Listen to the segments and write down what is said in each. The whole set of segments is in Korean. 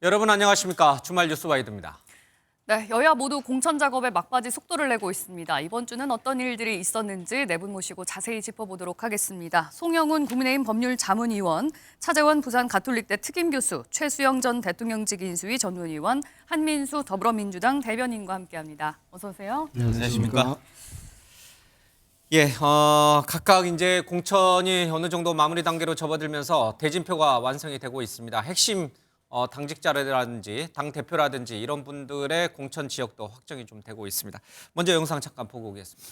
여러분 안녕하십니까? 주말 뉴스 와이드입니다. 네, 여야 모두 공천 작업에 막바지 속도를 내고 있습니다. 이번 주는 어떤 일들이 있었는지 네 분 모시고 자세히 짚어보도록 하겠습니다. 송영훈 국민의힘 법률자문위원, 차재원 부산 가톨릭대 특임교수, 최수영 전 대통령직 인수위 전문위원, 한민수 더불어민주당 대변인과 함께합니다. 어서 오세요. 안녕하십니까? 예, 각각 이제 공천이 어느 정도 마무리 단계로 접어들면서 대진표가 완성이 되고 있습니다. 핵심 당직자라든지 당 대표라든지 이런 분들의 공천 지역도 확정이 좀 되고 있습니다. 먼저 영상 잠깐 보고 오겠습니다.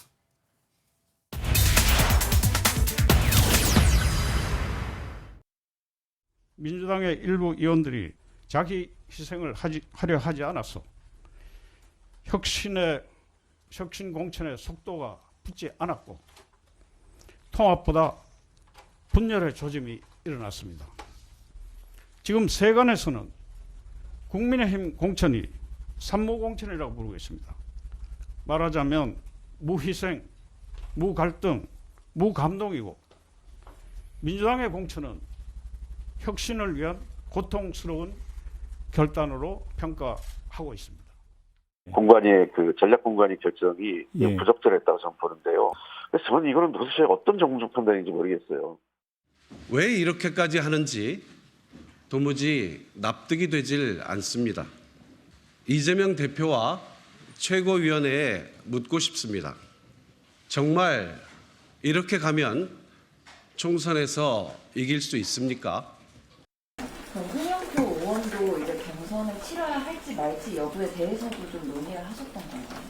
민주당의 일부 의원들이 자기 희생을 하려 하지 않았어. 혁신 공천의 속도가 붙지 않았고 통합보다 분열의 조짐이 일어났습니다. 지금 세간에서는 국민의힘 공천이 산무공천이라고 부르고 있습니다. 말하자면 무희생, 무갈등, 무감동이고 민주당의 공천은 혁신을 위한 고통스러운 결단으로 평가하고 있습니다. 공관위의 그 전략 공관위 결정이 예. 부적절했다고 저는 보는데요. 그래서 저는 이거는 도대체 어떤 정무적 판단인지 모르겠어요. 왜 이렇게까지 하는지 도무지 납득이 되질 않습니다. 이재명 대표와 최고위원회에 묻고 싶습니다. 정말 이렇게 가면 총선에서 이길 수 있습니까? 그럼 홍영표 의원도 이제 경선을 치러야 할지 말지 여부에 대해서도 좀 논의를 하셨던 건가요?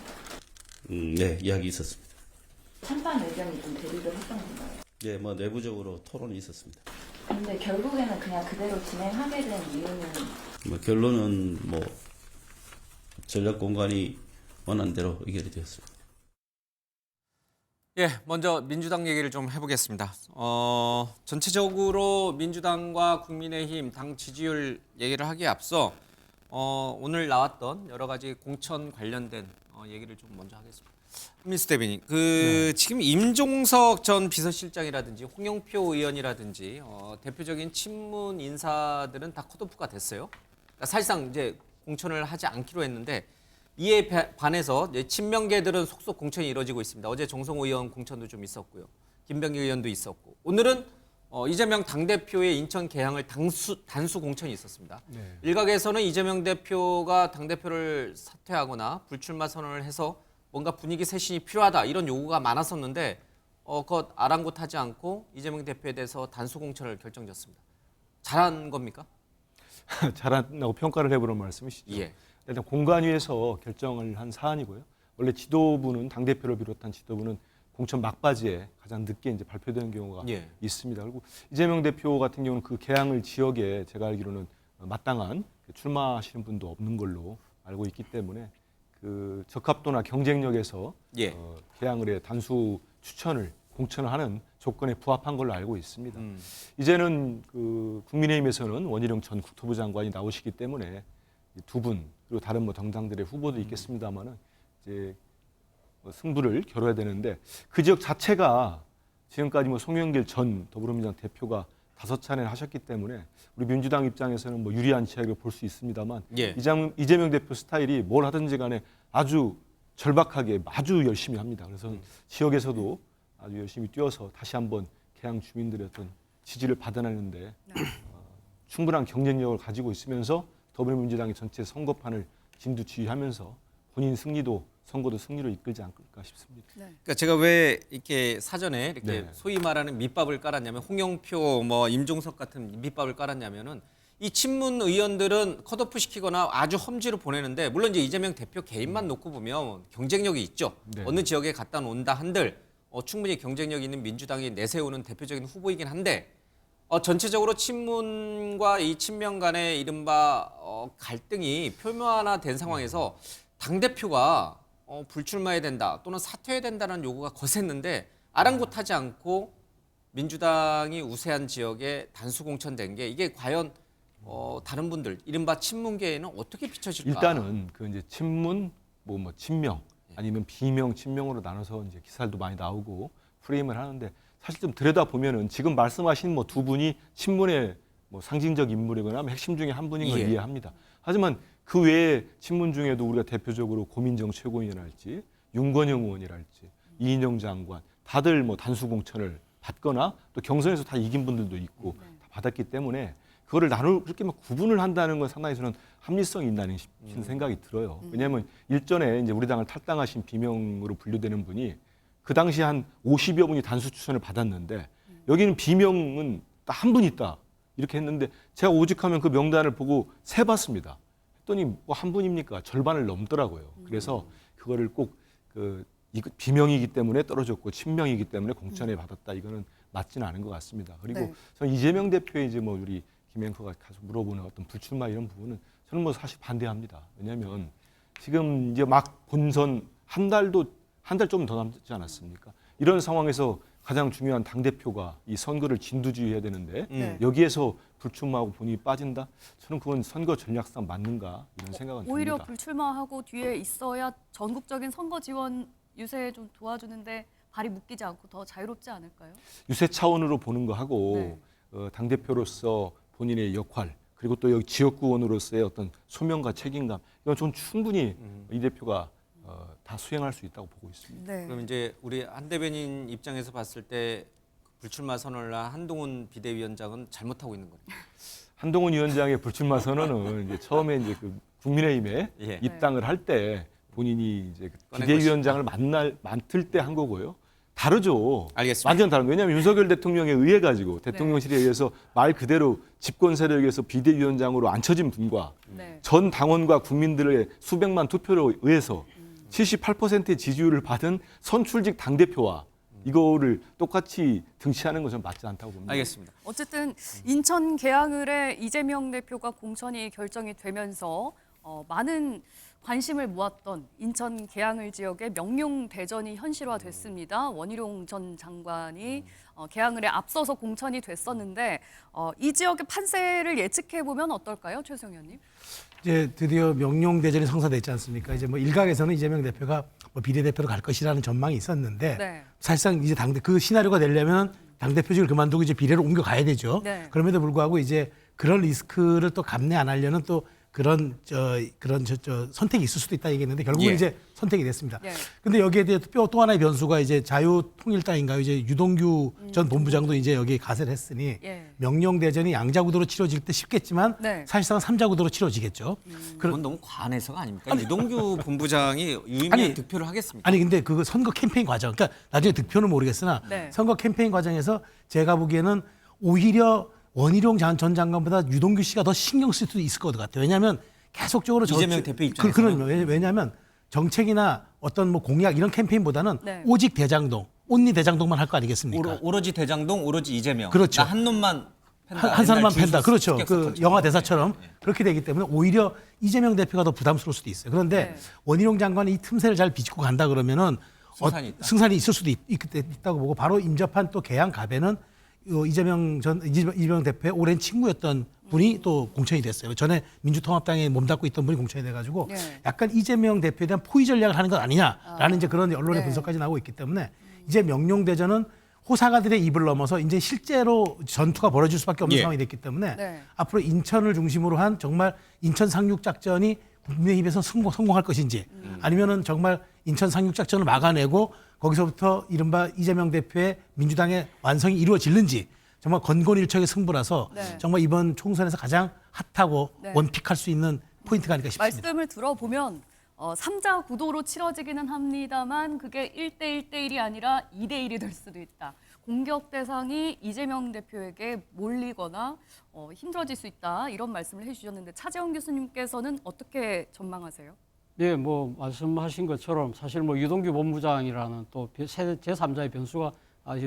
네, 이야기 있었습니다. 찬반 의견이 좀 대립을 했던 건가요? 네, 내부적으로 토론이 있었습니다. 근데 결국에는 그냥 그대로 진행하게 된 이유는 결론은 전략 공간이 원한 대로 의결이 되었습니다. 예, 먼저 민주당 얘기를 좀 해보겠습니다. 전체적으로 민주당과 국민의힘 당 지지율 얘기를 하기에 앞서 오늘 나왔던 여러 가지 공천 관련된 얘기를 좀 먼저 하겠습니다. 한민수 대변인, 지금 임종석 전 비서실장이라든지 홍영표 의원이라든지 대표적인 친문 인사들은 다 컷오프가 됐어요. 그러니까 사실상 이제 공천을 하지 않기로 했는데 이에 반해서 친명계들은 속속 공천이 이루어지고 있습니다. 어제 정성호 의원 공천도 좀 있었고요. 김병기 의원도 있었고 오늘은 이재명 당대표의 인천 개항을 단수 공천이 있었습니다. 네. 일각에서는 이재명 대표가 당대표를 사퇴하거나 불출마 선언을 해서 뭔가 분위기 쇄신이 필요하다 이런 요구가 많았었는데 그것 아랑곳하지 않고 이재명 대표에 대해서 단수 공천을 결정졌습니다. 잘한 겁니까? 잘한다고 평가를 해보는 말씀이시죠. 예. 일단 공관위에서 결정을 한 사안이고요. 원래 지도부는 당대표를 비롯한 지도부는 공천 막바지에 가장 늦게 이제 발표되는 경우가 예. 있습니다. 그리고 이재명 대표 같은 경우는 그 개항을 지역에 제가 알기로는 마땅한 출마하시는 분도 없는 걸로 알고 있기 때문에 그 적합도나 경쟁력에서 예. 개항을 해 단수 추천을 공천을 하는 조건에 부합한 걸로 알고 있습니다. 이제는 그 국민의힘에서는 원희룡 전 국토부 장관이 나오시기 때문에 두 분 그리고 다른 당당들의 후보도 있겠습니다만은 이제 승부를 겨뤄야 되는데 그 지역 자체가 지금까지 송영길 전 더불어민주당 대표가 5차례 하셨기 때문에 우리 민주당 입장에서는 유리한 지역을 볼 수 있습니다만 예. 이재명 대표 스타일이 뭘 하든지 간에 아주 절박하게 아주 열심히 합니다. 그래서 지역에서도 아주 열심히 뛰어서 다시 한번 개항 주민들의 어떤 지지를 받아내는데 충분한 경쟁력을 가지고 있으면서 더불어민주당이 전체 선거판을 진두지휘하면서 본인 승리도 선거도 승리로 이끌지 않을까 싶습니다. 네. 그러니까 제가 왜 이렇게 사전에 이렇게 네. 소위 말하는 밑밥을 깔았냐면 홍영표, 임종석 같은 밑밥을 깔았냐면은 이 친문 의원들은 컷오프 시키거나 아주 험지로 보내는데 물론 이제 이재명 대표 개인만 놓고 보면 경쟁력이 있죠. 네. 어느 지역에 갖다 놓는다 한들 충분히 경쟁력 있는 민주당이 내세우는 대표적인 후보이긴 한데 전체적으로 친문과 이 친명 간의 이른바 갈등이 표면화된 상황에서 당대표가 불출마해야 된다 또는 사퇴해야 된다는 요구가 거셌는데 아랑곳하지 않고 민주당이 우세한 지역에 단수 공천된 게 이게 과연 다른 분들 이른바 친문계에는 어떻게 비춰질까? 일단은 그 이제 친문, 친명 아니면 비명, 친명으로 나눠서 이제 기사들도 많이 나오고 프레임을 하는데 사실 좀 들여다 보면은 지금 말씀하신 두 분이 친문의 뭐 상징적 인물이거나 핵심 중에 한 분인 걸 예. 이해합니다. 하지만 그 외에 친문 중에도 우리가 대표적으로 고민정 최고위원이랄지 윤건영 의원이랄지 이인영 장관 다들 뭐 단수 공천을 받거나 또 경선에서 다 이긴 분들도 있고 다 받았기 때문에 그거를 그렇게 막 구분을 한다는 건 상당히 저는 합리성이 있다는 생각이 들어요. 왜냐하면 일전에 이제 우리 당을 탈당하신 비명으로 분류되는 분이 그 당시 한 50여 분이 단수 추천을 받았는데 여기는 비명은 딱 한 분 있다 이렇게 했는데 제가 오직하면 그 명단을 보고 세봤습니다. 했더니 뭐 한 분입니까? 절반을 넘더라고요. 그래서 그거를 꼭 이거 비명이기 때문에 떨어졌고 친명이기 때문에 공천에 받았다 이거는 맞지는 않은 것 같습니다. 그리고 네. 저는 이재명 대표의 이제 뭐 우리 김앵커가 가서 물어보는 어떤 불출마 이런 부분은 저는 뭐 사실 반대합니다. 왜냐하면 지금 이제 막 본선 한 달 좀 더 남지 않았습니까? 이런 상황에서 가장 중요한 당 대표가 이 선거를 진두지휘해야 되는데 네. 여기에서 불출마하고 본인이 빠진다? 저는 그건 선거 전략상 맞는가 이런 생각은 오히려 듭니다. 불출마하고 뒤에 있어야 전국적인 선거 지원 유세에 좀 도와주는데 발이 묶이지 않고 더 자유롭지 않을까요? 유세 차원으로 보는 거 하고 네. 당 대표로서 본인의 역할 그리고 또 여기 지역구 의원으로서의 어떤 소명과 책임감 이건 전 충분히 이 대표가 다 수행할 수 있다고 보고 있습니다. 네. 그럼 이제 우리 한 대변인 입장에서 봤을 때 불출마 선언을 한 한동훈 비대위원장은 잘못하고 있는 거예요. 한동훈 위원장의 불출마 선언은 이제 처음에 이제 그 국민의힘에 예. 입당을 할 때 본인이 이제 그 꺼낸 비대위원장을 맡을 때 한 거고요. 다르죠. 알겠습니다. 완전 다른. 왜냐하면 윤석열 대통령에 의해 가지고 대통령실에 의해서 말 그대로 집권 세력에서 비대위원장으로 앉혀진 분과 네. 전 당원과 국민들의 수백만 투표로 의해서 78%의 지지율을 받은 선출직 당 대표와 이거를 똑같이 등치하는 것은 맞지 않다고 봅니다. 알겠습니다. 어쨌든 인천 계양을의 이재명 대표가 공천이 결정이 되면서 많은 관심을 모았던 인천 계양을 지역의 명룡 대전이 현실화됐습니다. 원희룡 전 장관이 계양을에 앞서서 공천이 됐었는데 이 지역의 판세를 예측해 보면 어떨까요, 최수영 의원님? 이제 드디어 명룡 대전이 성사됐지 않습니까? 이제 뭐 일각에서는 이재명 대표가 뭐 비례대표로 갈 것이라는 전망이 있었는데 네. 사실상 이제 그 시나리오가 되려면 당 대표직을 그만두고 이제 비례로 옮겨가야 되죠. 네. 그럼에도 불구하고 이제 그런 리스크를 또 감내 안 하려는 또 그런 선택이 있을 수도 있다 얘기했는데 결국은 예. 이제 선택이 됐습니다. 예. 근데 여기에 대해 또 하나의 변수가 이제 자유통일당인가요? 이제 유동규 전 본부장도 이제 여기 가세를 했으니 예. 명령 대전이 양자구도로 치러질 때 쉽겠지만 네. 사실상 삼자구도로 치러지겠죠. 그건 너무 과한 해석 아닙니까? 유동규 본부장이 유의미한 아니, 득표를 하겠습니까? 아니 근데 그 선거 캠페인 과정, 그러니까 나중에 득표는 모르겠으나 네. 선거 캠페인 과정에서 제가 보기에는 오히려 원희룡 전 장관보다 유동규 씨가 더 신경 쓸 수도 있을 것 같아요. 왜냐하면 계속적으로 이재명 대표 입장에서는? 왜냐하면 정책이나 어떤 뭐 공약 이런 캠페인보다는 네. 오직 대장동, 온리 대장동만 할 거 아니겠습니까? 오로지 대장동, 오로지 이재명. 그렇죠. 나 한 놈만 팬다. 한 사람만 옛날 팬다. 주유소 그렇죠. 습격 그 사건처럼. 영화 대사처럼 예, 예. 그렇게 되기 때문에 오히려 이재명 대표가 더 부담스러울 수도 있어요. 그런데 네. 원희룡 장관이 이 틈새를 잘 비집고 간다 그러면은 승산이 있다. 승산이 있을 수도 있다고 보고 바로 인접한 또 계양 갑에는 이재명 대표의 오랜 친구였던 분이 또 공천이 됐어요. 전에 민주통합당에 몸담고 있던 분이 공천이 돼가지고 네. 약간 이재명 대표에 대한 포위 전략을 하는 것 아니냐라는 이제 그런 언론의 네. 분석까지 나오고 있기 때문에 이제 명룡대전은 호사가들의 입을 넘어서 이제 실제로 전투가 벌어질 수밖에 없는 예. 상황이 됐기 때문에 네. 앞으로 인천을 중심으로 한 정말 인천 상륙 작전이 국민의힘에서 성공할 것인지 아니면은 정말 인천 상륙 작전을 막아내고 거기서부터 이른바 이재명 대표의 민주당의 완성이 이루어질는지 정말 건곤일척의 승부라서 네. 정말 이번 총선에서 가장 핫하고 네. 원픽할 수 있는 포인트가 아닐까 싶습니다. 말씀을 들어보면 3자 구도로 치러지기는 합니다만 그게 1대1대1이 아니라 2대1이 될 수도 있다. 공격 대상이 이재명 대표에게 몰리거나 힘들어질 수 있다. 이런 말씀을 해주셨는데 차재원 교수님께서는 어떻게 전망하세요? 예, 뭐 말씀하신 것처럼 사실 뭐 유동규 본부장이라는 또 제3자의 변수가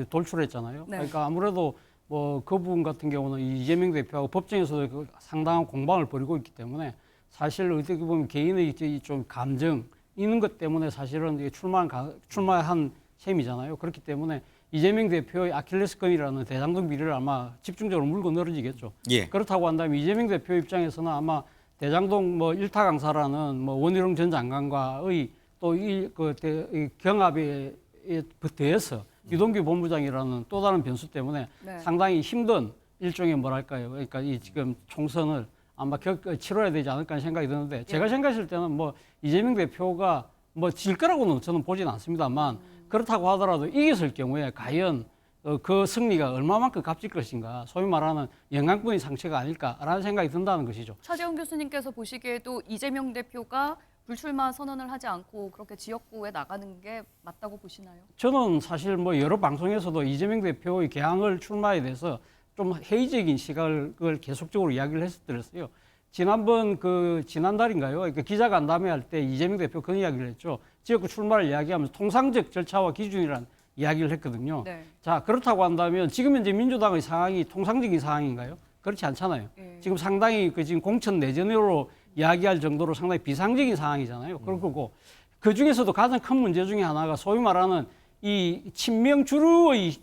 돌출했잖아요. 네. 그러니까 아무래도 뭐 그 부분 같은 경우는 이재명 대표하고 법정에서도 그 상당한 공방을 벌이고 있기 때문에 사실 어떻게 보면 개인의 좀 감정 있는 것 때문에 사실은 이게 출마한 셈이잖아요. 그렇기 때문에 이재명 대표의 아킬레스건이라는 대장동 비리를 아마 집중적으로 물고 늘어지겠죠. 예. 그렇다고 한다면 이재명 대표 입장에서는 아마 대장동 뭐 일타 강사라는 뭐 원희룡 전 장관과의 또 이 경합에 대해서 유동규 본부장이라는 또 다른 변수 때문에 네. 상당히 힘든 일종의 뭐랄까요? 그러니까 이 지금 총선을 아마 치러야 되지 않을까 하는 생각이 드는데 제가 생각했을 때는 뭐 이재명 대표가 뭐 질 거라고는 저는 보지는 않습니다만 그렇다고 하더라도 이겼을 경우에 과연 그 승리가 얼마만큼 값질 것인가, 소위 말하는 영향권의 상처가 아닐까라는 생각이 든다는 것이죠. 차재원 교수님께서 보시기에도 이재명 대표가 불출마 선언을 하지 않고 그렇게 지역구에 나가는 게 맞다고 보시나요? 저는 사실 뭐 여러 방송에서도 이재명 대표의 개항을 출마에 대해서 좀 회의적인 시각을 계속적으로 이야기를 했었어요. 지난번 지난달인가요? 그러니까 기자간담회 할 때 이재명 대표 그런 이야기를 했죠. 지역구 출마를 이야기하면서 통상적 절차와 기준이라는 이야기를 했거든요. 네. 자, 그렇다고 한다면 지금 현재 민주당의 상황이 통상적인 상황인가요? 그렇지 않잖아요. 지금 상당히 지금 공천 내전으로 이야기할 정도로 상당히 비상적인 상황이잖아요. 그렇고 그 중에서도 가장 큰 문제 중에 하나가 소위 말하는 이 친명 주류의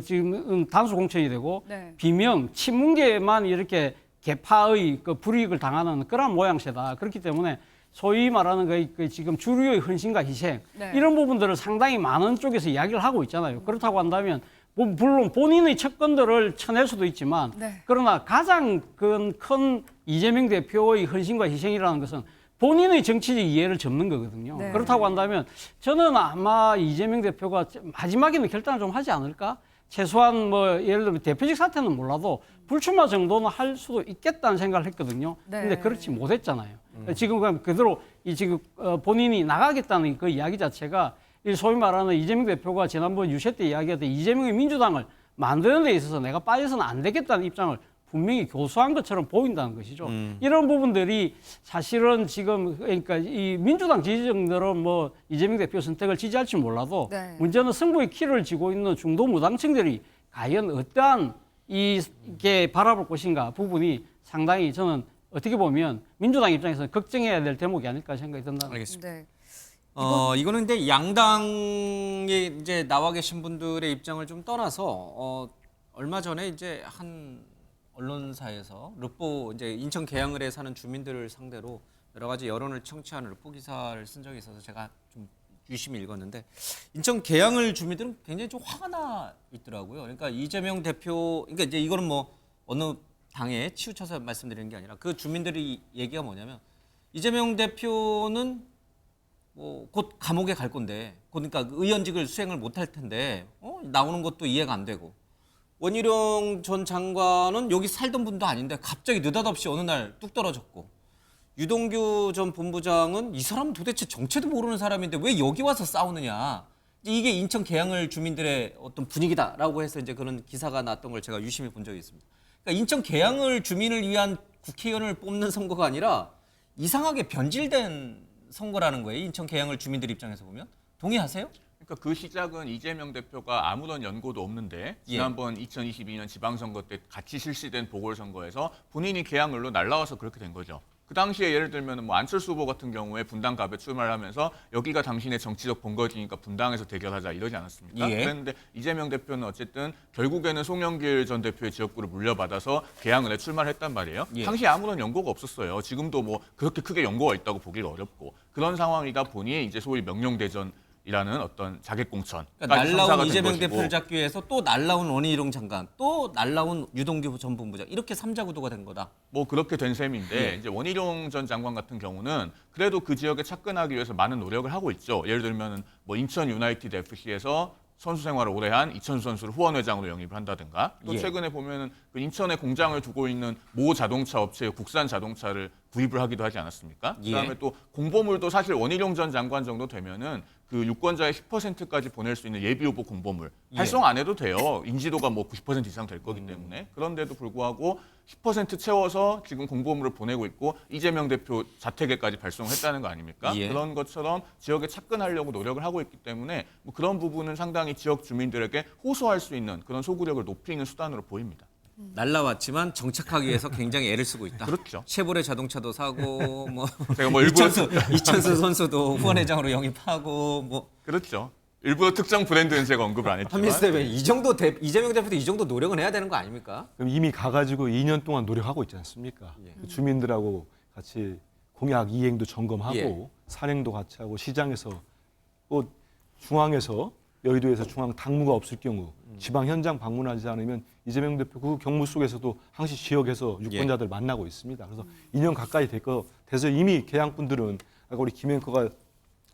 지금 단수 공천이 되고 네. 비명 친문계만 이렇게 개파의 불이익을 당하는 그런 모양새다. 그렇기 때문에 소위 말하는 지금 주류의 헌신과 희생 네. 이런 부분들을 상당히 많은 쪽에서 이야기를 하고 있잖아요. 그렇다고 한다면 물론 본인의 척건들을 쳐낼 수도 있지만 네. 그러나 가장 큰 이재명 대표의 헌신과 희생이라는 것은 본인의 정치적 이해를 접는 거거든요. 네. 그렇다고 한다면 저는 아마 이재명 대표가 마지막에는 결단을 좀 하지 않을까? 최소한 뭐 예를 들면 대표직 사퇴는 몰라도 불출마 정도는 할 수도 있겠다는 생각을 했거든요. 네. 근데 그렇지 못했잖아요. 지금 그대로 지금 본인이 나가겠다는 그 이야기 자체가 소위 말하는 이재명 대표가 지난번 유세 때 이야기했던 이재명의 민주당을 만드는 데 있어서 내가 빠져서는 안 되겠다는 입장을 분명히 교수한 것처럼 보인다는 것이죠. 이런 부분들이 사실은 지금 그러니까 이 민주당 지지층들은 뭐 이재명 대표 선택을 지지할지 몰라도 네. 문제는 승부의 키를 쥐고 있는 중도 무당층들이 과연 어떠한 이게 바라볼 것인가 부분이 상당히 저는 어떻게 보면 민주당 입장에서는 걱정해야 될 대목이 아닐까 생각이 든다. 알겠습니다. 네. 이거는 근데 양당에 이제 나와 계신 분들의 입장을 좀 떠나서 얼마 전에 이제 한 언론사에서 르포 이제 인천 계양을에 사는 주민들을 상대로 여러 가지 여론을 청취하는 르포 기사를 쓴 적이 있어서 제가 좀 유심히 읽었는데 인천 계양을 주민들은 굉장히 좀 화가 나 있더라고요. 그러니까 이재명 대표, 그러니까 이제 이거는 뭐 어느 당에 치우쳐서 말씀드리는 게 아니라 그 주민들이 얘기가 뭐냐면 이재명 대표는 뭐 곧 감옥에 갈 건데, 그러니까 의원직을 수행을 못 할 텐데 나오는 것도 이해가 안 되고. 원희룡 전 장관은 여기 살던 분도 아닌데 갑자기 느닷없이 어느 날 뚝 떨어졌고, 유동규 전 본부장은 이 사람은 도대체 정체도 모르는 사람인데 왜 여기 와서 싸우느냐. 이게 인천 계양을 주민들의 어떤 분위기다라고 해서 이제 그런 기사가 났던 걸 제가 유심히 본 적이 있습니다. 그러니까 인천 계양을 주민을 위한 국회의원을 뽑는 선거가 아니라 이상하게 변질된 선거라는 거예요. 인천 계양을 주민들 입장에서 보면. 동의하세요? 그러니까 그 시작은 이재명 대표가 아무런 연고도 없는데 지난번 2022년 지방선거 때 같이 실시된 보궐선거에서 본인이 계양을로 날라와서 그렇게 된 거죠. 그 당시에 예를 들면 뭐 안철수 후보 같은 경우에 분당갑에 출마를 하면서 여기가 당신의 정치적 본거지니까 분당에서 대결하자 이러지 않았습니까? 예. 그런데 이재명 대표는 어쨌든 결국에는 송영길 전 대표의 지역구를 물려받아서 계양을에 출마를 했단 말이에요. 예. 당시에 아무런 연고가 없었어요. 지금도 뭐 그렇게 크게 연고가 있다고 보기가 어렵고 그런 상황이다 보니 이제 소위 명령대전 이라는 어떤 자객공천. 그러니까 날라온 이재명 대표를 잡기 위해서 또 날라온 원희룡 장관, 또 날라온 유동규 전 본부장, 이렇게 3자 구도가 된 거다. 뭐 그렇게 된 셈인데 예. 이제 원희룡 전 장관 같은 경우는 그래도 그 지역에 착근하기 위해서 많은 노력을 하고 있죠. 예를 들면 뭐 인천 유나이티드 FC에서 선수 생활을 오래 한 이천수 선수를 후원회장으로 영입을 한다든가 또 예. 최근에 보면은 그 인천에 공장을 두고 있는 모 자동차 업체의 국산 자동차를 구입을 하기도 하지 않았습니까? 예. 그다음에 또 공보물도 사실 원희룡 전 장관 정도 되면은 그 유권자의 10%까지 보낼 수 있는 예비 후보 공보물 예. 활성 안 해도 돼요. 인지도가 뭐 90% 이상 될 거기 때문에. 그런데도 불구하고 10% 채워서 지금 공보물을 보내고 있고 이재명 대표 자택에까지 발송했다는 거 아닙니까? 예. 그런 것처럼 지역에 착근하려고 노력을 하고 있기 때문에 뭐 그런 부분은 상당히 지역 주민들에게 호소할 수 있는 그런 소구력을 높이는 수단으로 보입니다. 날라왔지만 정착하기 위해서 굉장히 애를 쓰고 있다. 그렇죠. 쉐보레 자동차도 사고 뭐 제가 뭐 일부러 이천수 선수도 후원회장으로 영입하고 뭐 그렇죠. 일부러 특정 브랜드는 제가 언급을 안 했지만 한민수 대변인 이 정도 이재명 대표도 이 정도 노력은 해야 되는 거 아닙니까? 그럼 이미 가가지고 2년 동안 노력하고 있지 않습니까? 예. 그 주민들하고 같이 공약 이행도 점검하고 예. 산행도 같이 하고 시장에서 또 중앙에서 여의도에서 중앙 당무가 없을 경우 지방 현장 방문하지 않으면 이재명 대표 그 경무 속에서도 항시 지역에서 유권자들 만나고 있습니다. 그래서 2년 가까이 돼서 이미 개항분들은 아까 우리 김앵커가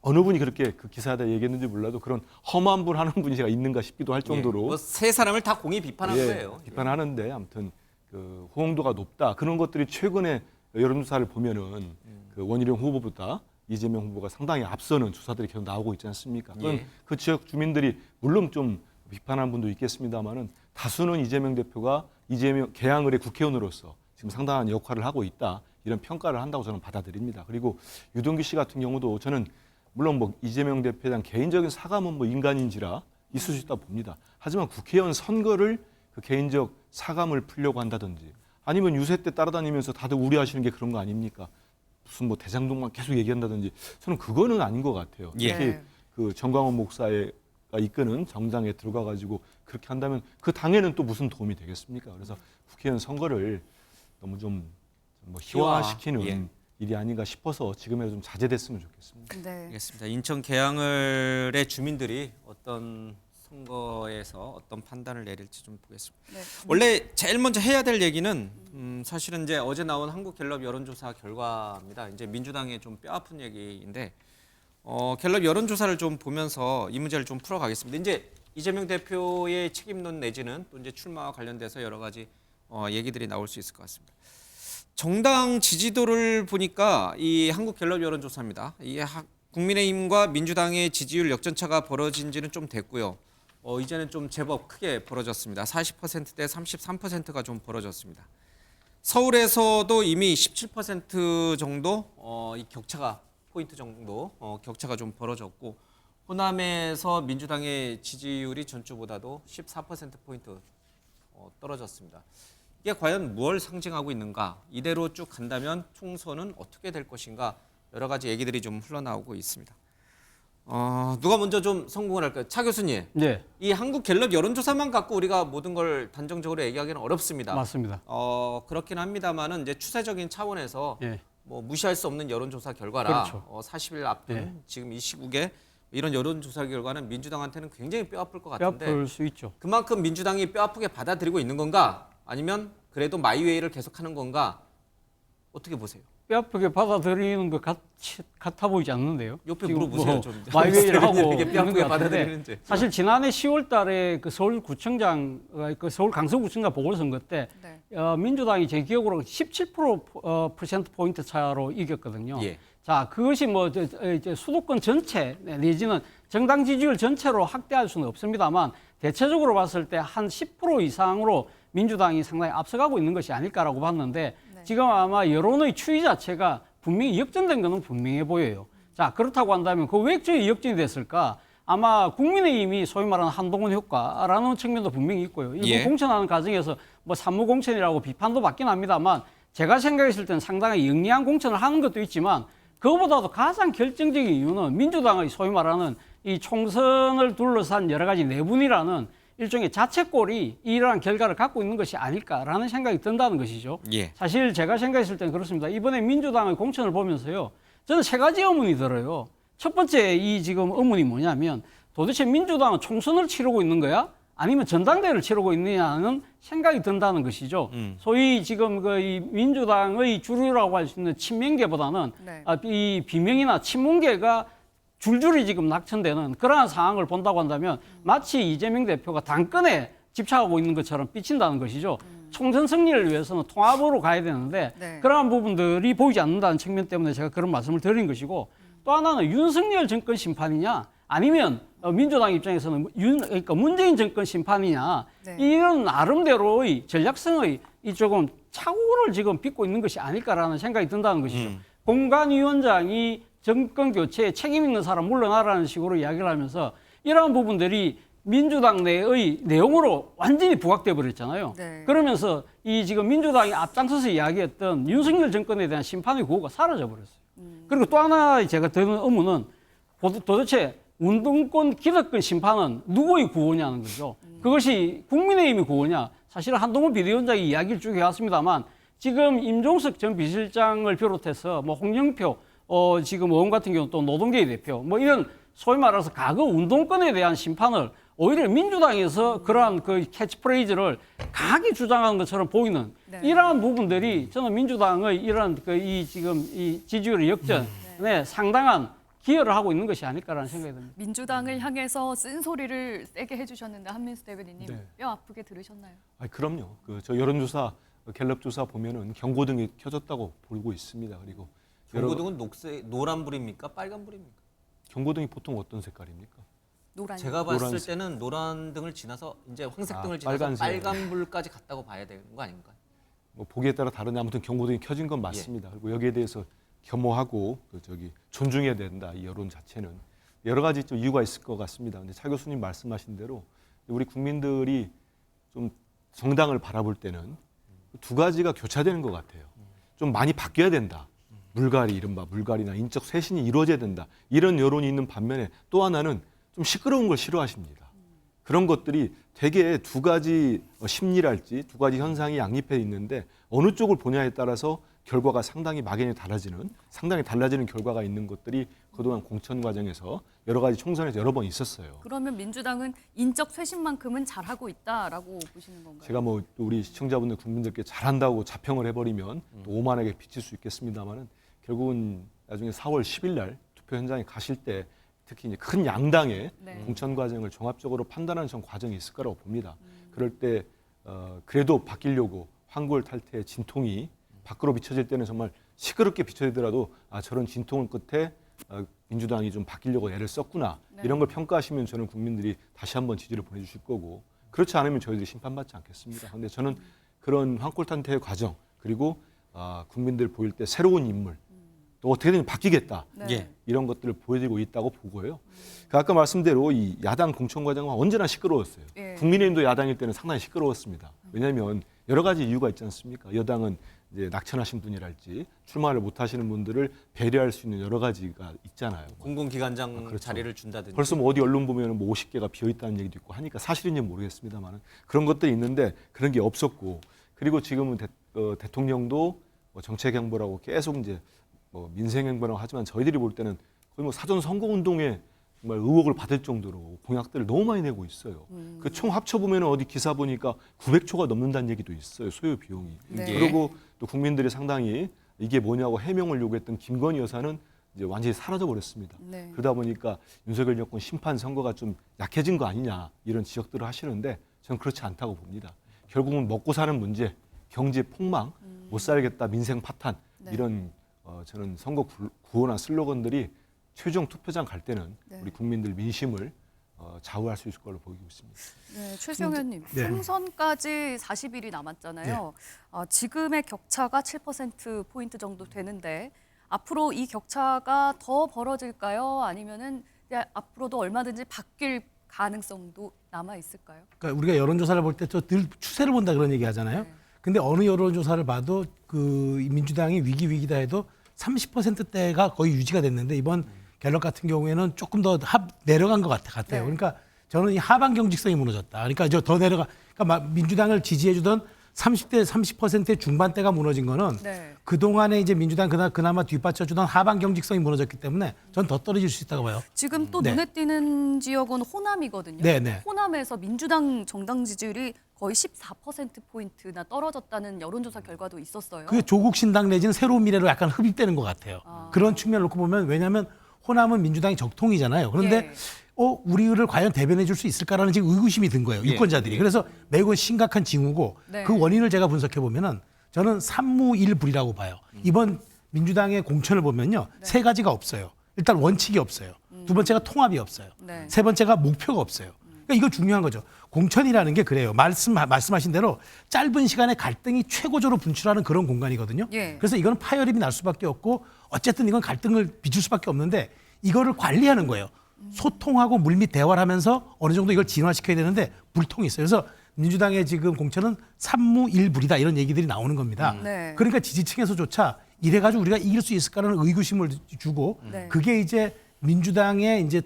어느 분이 그렇게 그 기사에다 얘기했는지 몰라도 그런 험한 분 하는 분이 제가 있는가 싶기도 할 정도로 뭐 세 사람을 다 공히 비판한 거예요. 비판하는데 아무튼 그 호응도가 높다. 그런 것들이 최근에 여론조사를 보면은 그 원희룡 후보보다 이재명 후보가 상당히 앞서는 조사들이 계속 나오고 있지 않습니까? 그건 그 지역 주민들이 물론 좀 비판하는 분도 있겠습니다만은 다수는 이재명 대표가 이재명 개항을의 국회의원으로서 지금 상당한 역할을 하고 있다. 이런 평가를 한다고 저는 받아들입니다. 그리고 유동규 씨 같은 경우도 저는 물론 뭐 이재명 대표에 대한 개인적인 사과는 뭐 인간인지라 있을 수 있다 봅니다. 하지만 국회의원 선거를 그 개인적 사감을 풀려고 한다든지 아니면 유세 때 따라다니면서 다들 우려하시는 게 그런 거 아닙니까? 무슨 뭐 대장동만 계속 얘기한다든지 저는 그거는 아닌 것 같아요. 특히 그 정광훈 목사가 이끄는 정당에 들어가 가지고 그렇게 한다면 그 당에는 또 무슨 도움이 되겠습니까? 그래서 국회의원 선거를 너무 좀 뭐 희화시키는 일이 아닌가 싶어서 지금에도 좀 자제됐으면 좋겠습니다. 네. 알겠습니다. 인천 계양을의 주민들이 어떤 선거에서 어떤 판단을 내릴지 좀 보겠습니다. 네. 원래 제일 먼저 해야 될 얘기는 사실은 이제 어제 나온 한국갤럽 여론조사 결과입니다. 이제 민주당의 좀 뼈아픈 얘기인데 갤럽 여론조사를 좀 보면서 이 문제를 좀 풀어가겠습니다. 이제 이재명 대표의 책임론 내지는 또 이제 출마와 관련돼서 여러 가지 얘기들이 나올 수 있을 것 같습니다. 정당 지지도를 보니까 이 한국갤럽 여론조사입니다. 이 국민의힘과 민주당의 지지율 역전차가 벌어진 지는 좀 됐고요. 이제는 좀 제법 크게 벌어졌습니다. 40%대 33%가 좀 벌어졌습니다. 서울에서도 이미 17% 정도 이 격차가 포인트 정도 격차가 좀 벌어졌고 호남에서 민주당의 지지율이 전주보다도 14%포인트 떨어졌습니다. 이게 과연 뭘 상징하고 있는가? 이대로 쭉 간다면 총선은 어떻게 될 것인가? 여러 가지 얘기들이 좀 흘러나오고 있습니다. 누가 먼저 좀 성공을 할까요? 차 교수님. 네. 이 한국갤럽 여론조사만 갖고 우리가 모든 걸 단정적으로 얘기하기는 어렵습니다. 맞습니다. 그렇긴 합니다만은 이제 추세적인 차원에서 예. 뭐 무시할 수 없는 여론조사 결과라. 그렇죠. 40일 앞둔 예. 지금 이 시국에 이런 여론조사 결과는 민주당한테는 굉장히 뼈아플 것 같은데 뼈아플 수 있죠. 그만큼 민주당이 뼈아프게 받아들이고 있는 건가? 아니면 그래도 마이웨이를 계속하는 건가? 어떻게 보세요? 뼈아프게 받아들이는 것 같아 보이지 않는데요. 옆에 지금 물어보세요. 좀. 마이웨이를 하고 이게 있는 뼈아프게 것 같은데 받아들이는지. 사실 지난해 10월달에 그 서울구청장, 그 서울 강서구청장 보궐선거 때 민주당이 제 기억으로 17% 포인트 차로 이겼거든요. 예. 자, 그것이 뭐 이제 수도권 전체 내지는 정당 지지율 전체로 확대할 수는 없습니다만 대체적으로 봤을 때 한 10% 이상으로 민주당이 상당히 앞서가고 있는 것이 아닐까라고 봤는데 지금 아마 여론의 추이 자체가 분명히 역전된 것은 분명해 보여요. 자, 그렇다고 한다면 그 왜 역전이 됐을까? 아마 국민의힘이 소위 말하는 한동훈 효과라는 측면도 분명히 있고요. 이번 공천하는 과정에서 뭐 산무공천이라고 비판도 받긴 합니다만 제가 생각했을 때는 상당히 영리한 공천을 하는 것도 있지만 그거보다도 가장 결정적인 이유는 민주당의 소위 말하는 이 총선을 둘러싼 여러 가지 내분이라는 일종의 자책골이 이러한 결과를 갖고 있는 것이 아닐까라는 생각이 든다는 것이죠. 사실 제가 생각했을 때는 그렇습니다. 이번에 민주당의 공천을 보면서요. 저는 세 가지 의문이 들어요. 첫 번째 이 지금 의문이 뭐냐면 도대체 민주당은 총선을 치르고 있는 거야? 아니면 전당대회를 치르고 있느냐는 생각이 든다는 것이죠. 소위 지금 그 이 민주당의 주류라고 할 수 있는 친명계보다는 이 비명이나 친문계가 줄줄이 지금 낙천되는 그러한 상황을 본다고 한다면 마치 이재명 대표가 당권에 집착하고 있는 것처럼 비친다는 것이죠. 총선 승리를 위해서는 통합으로 가야 되는데 그러한 부분들이 보이지 않는다는 측면 때문에 제가 그런 말씀을 드린 것이고 또 하나는 윤석열 정권 심판이냐 아니면 민주당 입장에서는 그러니까 문재인 정권 심판이냐 이런 나름대로의 전략성의 이 조금 착오를 지금 빚고 있는 것이 아닐까라는 생각이 든다는 것이죠. 공관위원장이 정권 교체에 책임 있는 사람 물러나라는 식으로 이야기를 하면서 이러한 부분들이 민주당 내의 내용으로 완전히 부각돼 버렸잖아요. 그러면서 이 지금 민주당이 앞장서서 이야기했던 윤석열 정권에 대한 심판의 구호가 사라져 버렸어요. 그리고 또 하나 제가 드는 의문은 도대체 운동권 기득권 심판은 누구의 구호냐는 거죠. 그것이 국민의힘의 구호냐. 사실 한동훈 비대위원장이 이야기를 쭉 해왔습니다만 지금 임종석 전 비서실장을 비롯해서 뭐 홍영표 지금 의원 같은 경우는 또 노동계의 대표 뭐 이런 소위 말해서 과거 운동권에 대한 심판을 오히려 민주당에서 그러한 그 캐치프레이즈를 강하게 주장하는 것처럼 보이는 네. 이러한 부분들이 저는 민주당의 이런 이 지금 이 지지율의 역전에 상당한 기여를 하고 있는 것이 아닐까라는 생각이 듭니다. 민주당을 향해서 쓴소리를 세게 해주셨는데 한민수 대변인님 네. 뼈 아프게 들으셨나요? 그럼요. 저 여론조사, 갤럽 조사 보면은 경고등이 켜졌다고 보고 있습니다. 그리고 경고등은 노란불입니까? 빨간불입니까? 경고등이 보통 어떤 색깔입니까? 노란. 제가 봤을 노란색. 때는 노란등을 지나서 이제 황색등을 지나서 빨간색. 빨간불까지 갔다고 봐야 되는 거 아닙니까? 뭐 보기에 따라 다른데 아무튼 경고등이 켜진 건 맞습니다. 그리고 여기에 대해서 겸허하고 존중해야 된다. 이 여론 자체는 여러 가지 좀 이유가 있을 것 같습니다. 근데 차 교수님 말씀하신 대로 우리 국민들이 좀 정당을 바라볼 때는 두 가지가 교차되는 것 같아요. 좀 많이 바뀌어야 된다. 이른바 물갈이나 인적 쇄신이 이루어져야 된다. 이런 여론이 있는 반면에 또 하나는 좀 시끄러운 걸 싫어하십니다. 그런 것들이 되게 두 가지 심리랄지 두 가지 현상이 양립해 있는데 어느 쪽을 보냐에 따라서 결과가 상당히 막연히 달라지는 결과가 있는 것들이 그동안 공천 과정에서 여러 가지 총선에서 여러 번 있었어요. 그러면 민주당은 인적 쇄신만큼은 잘하고 있다라고 보시는 건가요? 제가 뭐 우리 시청자분들 국민들께 잘한다고 자평을 해버리면 또 오만하게 비칠 수 있겠습니다만은 결국은 나중에 4월 10일 날 투표 현장에 가실 때 특히 이제 큰 양당의 네. 공천 과정을 종합적으로 판단하는 전 과정이 있을 거라고 봅니다. 그럴 때 그래도 바뀌려고 황골 탈퇴의 진통이 밖으로 비춰질 때는 정말 시끄럽게 비춰지더라도 저런 진통 끝에 민주당이 좀 바뀌려고 애를 썼구나. 네. 이런 걸 평가하시면 저는 국민들이 다시 한번 지지를 보내주실 거고 그렇지 않으면 저희들이 심판받지 않겠습니다. 그런데 저는 그런 황골 탈퇴의 과정 그리고 국민들 보일 때 새로운 인물 또 어떻게든 바뀌겠다. 네. 예. 이런 것들을 보여드리고 있다고 보고요. 아까 말씀대로 이 야당 공천 과정은 언제나 시끄러웠어요. 예. 국민의힘도 야당일 때는 상당히 시끄러웠습니다. 왜냐하면 여러 가지 이유가 있지 않습니까? 여당은 이제 낙천하신 분이랄지 출마를 못 하시는 분들을 배려할 수 있는 여러 가지가 있잖아요. 공공기관장 그렇죠. 자리를 준다든지. 벌써 뭐 어디 언론 보면 뭐 50개가 비어 있다는 얘기도 있고 하니까 사실인지 모르겠습니다만 그런 것들이 있는데 그런 게 없었고 그리고 지금은 대통령도 뭐 정책 행보라고 계속 이제 뭐 민생 행보라고 하지만 저희들이 볼 때는 거의 뭐 사전 선거 운동에 정말 의혹을 받을 정도로 공약들을 너무 많이 내고 있어요. 그 총 합쳐 보면 어디 기사 보니까 900조가 넘는다는 얘기도 있어요. 소요 비용이. 네. 그리고 또 국민들이 상당히 이게 뭐냐고 해명을 요구했던 김건희 여사는 이제 완전히 사라져 버렸습니다. 네. 그러다 보니까 윤석열 정권 심판 선거가 좀 약해진 거 아니냐 이런 지적들을 하시는데 저는 그렇지 않다고 봅니다. 결국은 먹고 사는 문제, 경제 폭망, 못 살겠다, 민생 파탄 네. 이런 저는 선거 구호나 슬로건들이 최종 투표장 갈 때는 네. 우리 국민들 민심을 좌우할 수 있을 걸로 보이고 있습니다. 네, 최수영 의원님, 네. 총선까지 40일이 남았잖아요. 지금의 격차가 7%포인트 정도 되는데 앞으로 이 격차가 더 벌어질까요? 아니면은 앞으로도 얼마든지 바뀔 가능성도 남아 있을까요? 그러니까 우리가 여론조사를 볼 때 늘 추세를 본다 그런 얘기 하잖아요. 네. 근데 어느 여론조사를 봐도 그 민주당이 위기다 해도 30%대가 거의 유지가 됐는데 이번 갤럽 같은 경우에는 조금 더 내려간 것 같아요. 네. 그러니까 저는 이 하방 경직성이 무너졌다. 그러니까 더 그러니까 민주당을 지지해주던 30%의 중반대가 무너진 거는 네. 그동안에 이제 민주당 그나마 뒷받쳐주던 하방 경직성이 무너졌기 때문에 전 더 떨어질 수 있다고 봐요. 지금 또 네. 눈에 띄는 지역은 호남이거든요. 네, 네. 호남에서 민주당 정당 지지율이 거의 14%포인트나 떨어졌다는 여론조사 결과도 있었어요. 그게 조국 신당 내지는 새로운 미래로 약간 흡입되는 것 같아요. 그런 측면을 놓고 보면 왜냐하면 호남은 민주당이 적통이잖아요. 그런데 예. 우리를 과연 대변해 줄 수 있을까라는 지금 의구심이 든 거예요. 유권자들이. 그래서 매우 심각한 징후고 네. 그 원인을 제가 분석해 보면은 저는 삼무일불이라고 봐요. 이번 민주당의 공천을 보면요. 세 가지가 없어요. 일단 원칙이 없어요. 두 번째가 통합이 없어요. 네. 세 번째가 목표가 없어요. 그러니까 이거 중요한 거죠. 공천이라는 게 그래요. 말씀하신 대로 짧은 시간에 갈등이 최고조로 분출하는 그런 공간이거든요. 예. 그래서 이거는 파열음이 날 수밖에 없고 어쨌든 이건 갈등을 빚을 수밖에 없는데 이거를 관리하는 거예요. 소통하고 물밑 대화를 하면서 어느 정도 이걸 진화시켜야 되는데 불통이 있어요. 그래서 민주당의 지금 공천은 삼무일불이다 이런 얘기들이 나오는 겁니다. 네. 그러니까 지지층에서조차 이래가지고 우리가 이길 수 있을까라는 의구심을 주고 네. 그게 이제 민주당의 이제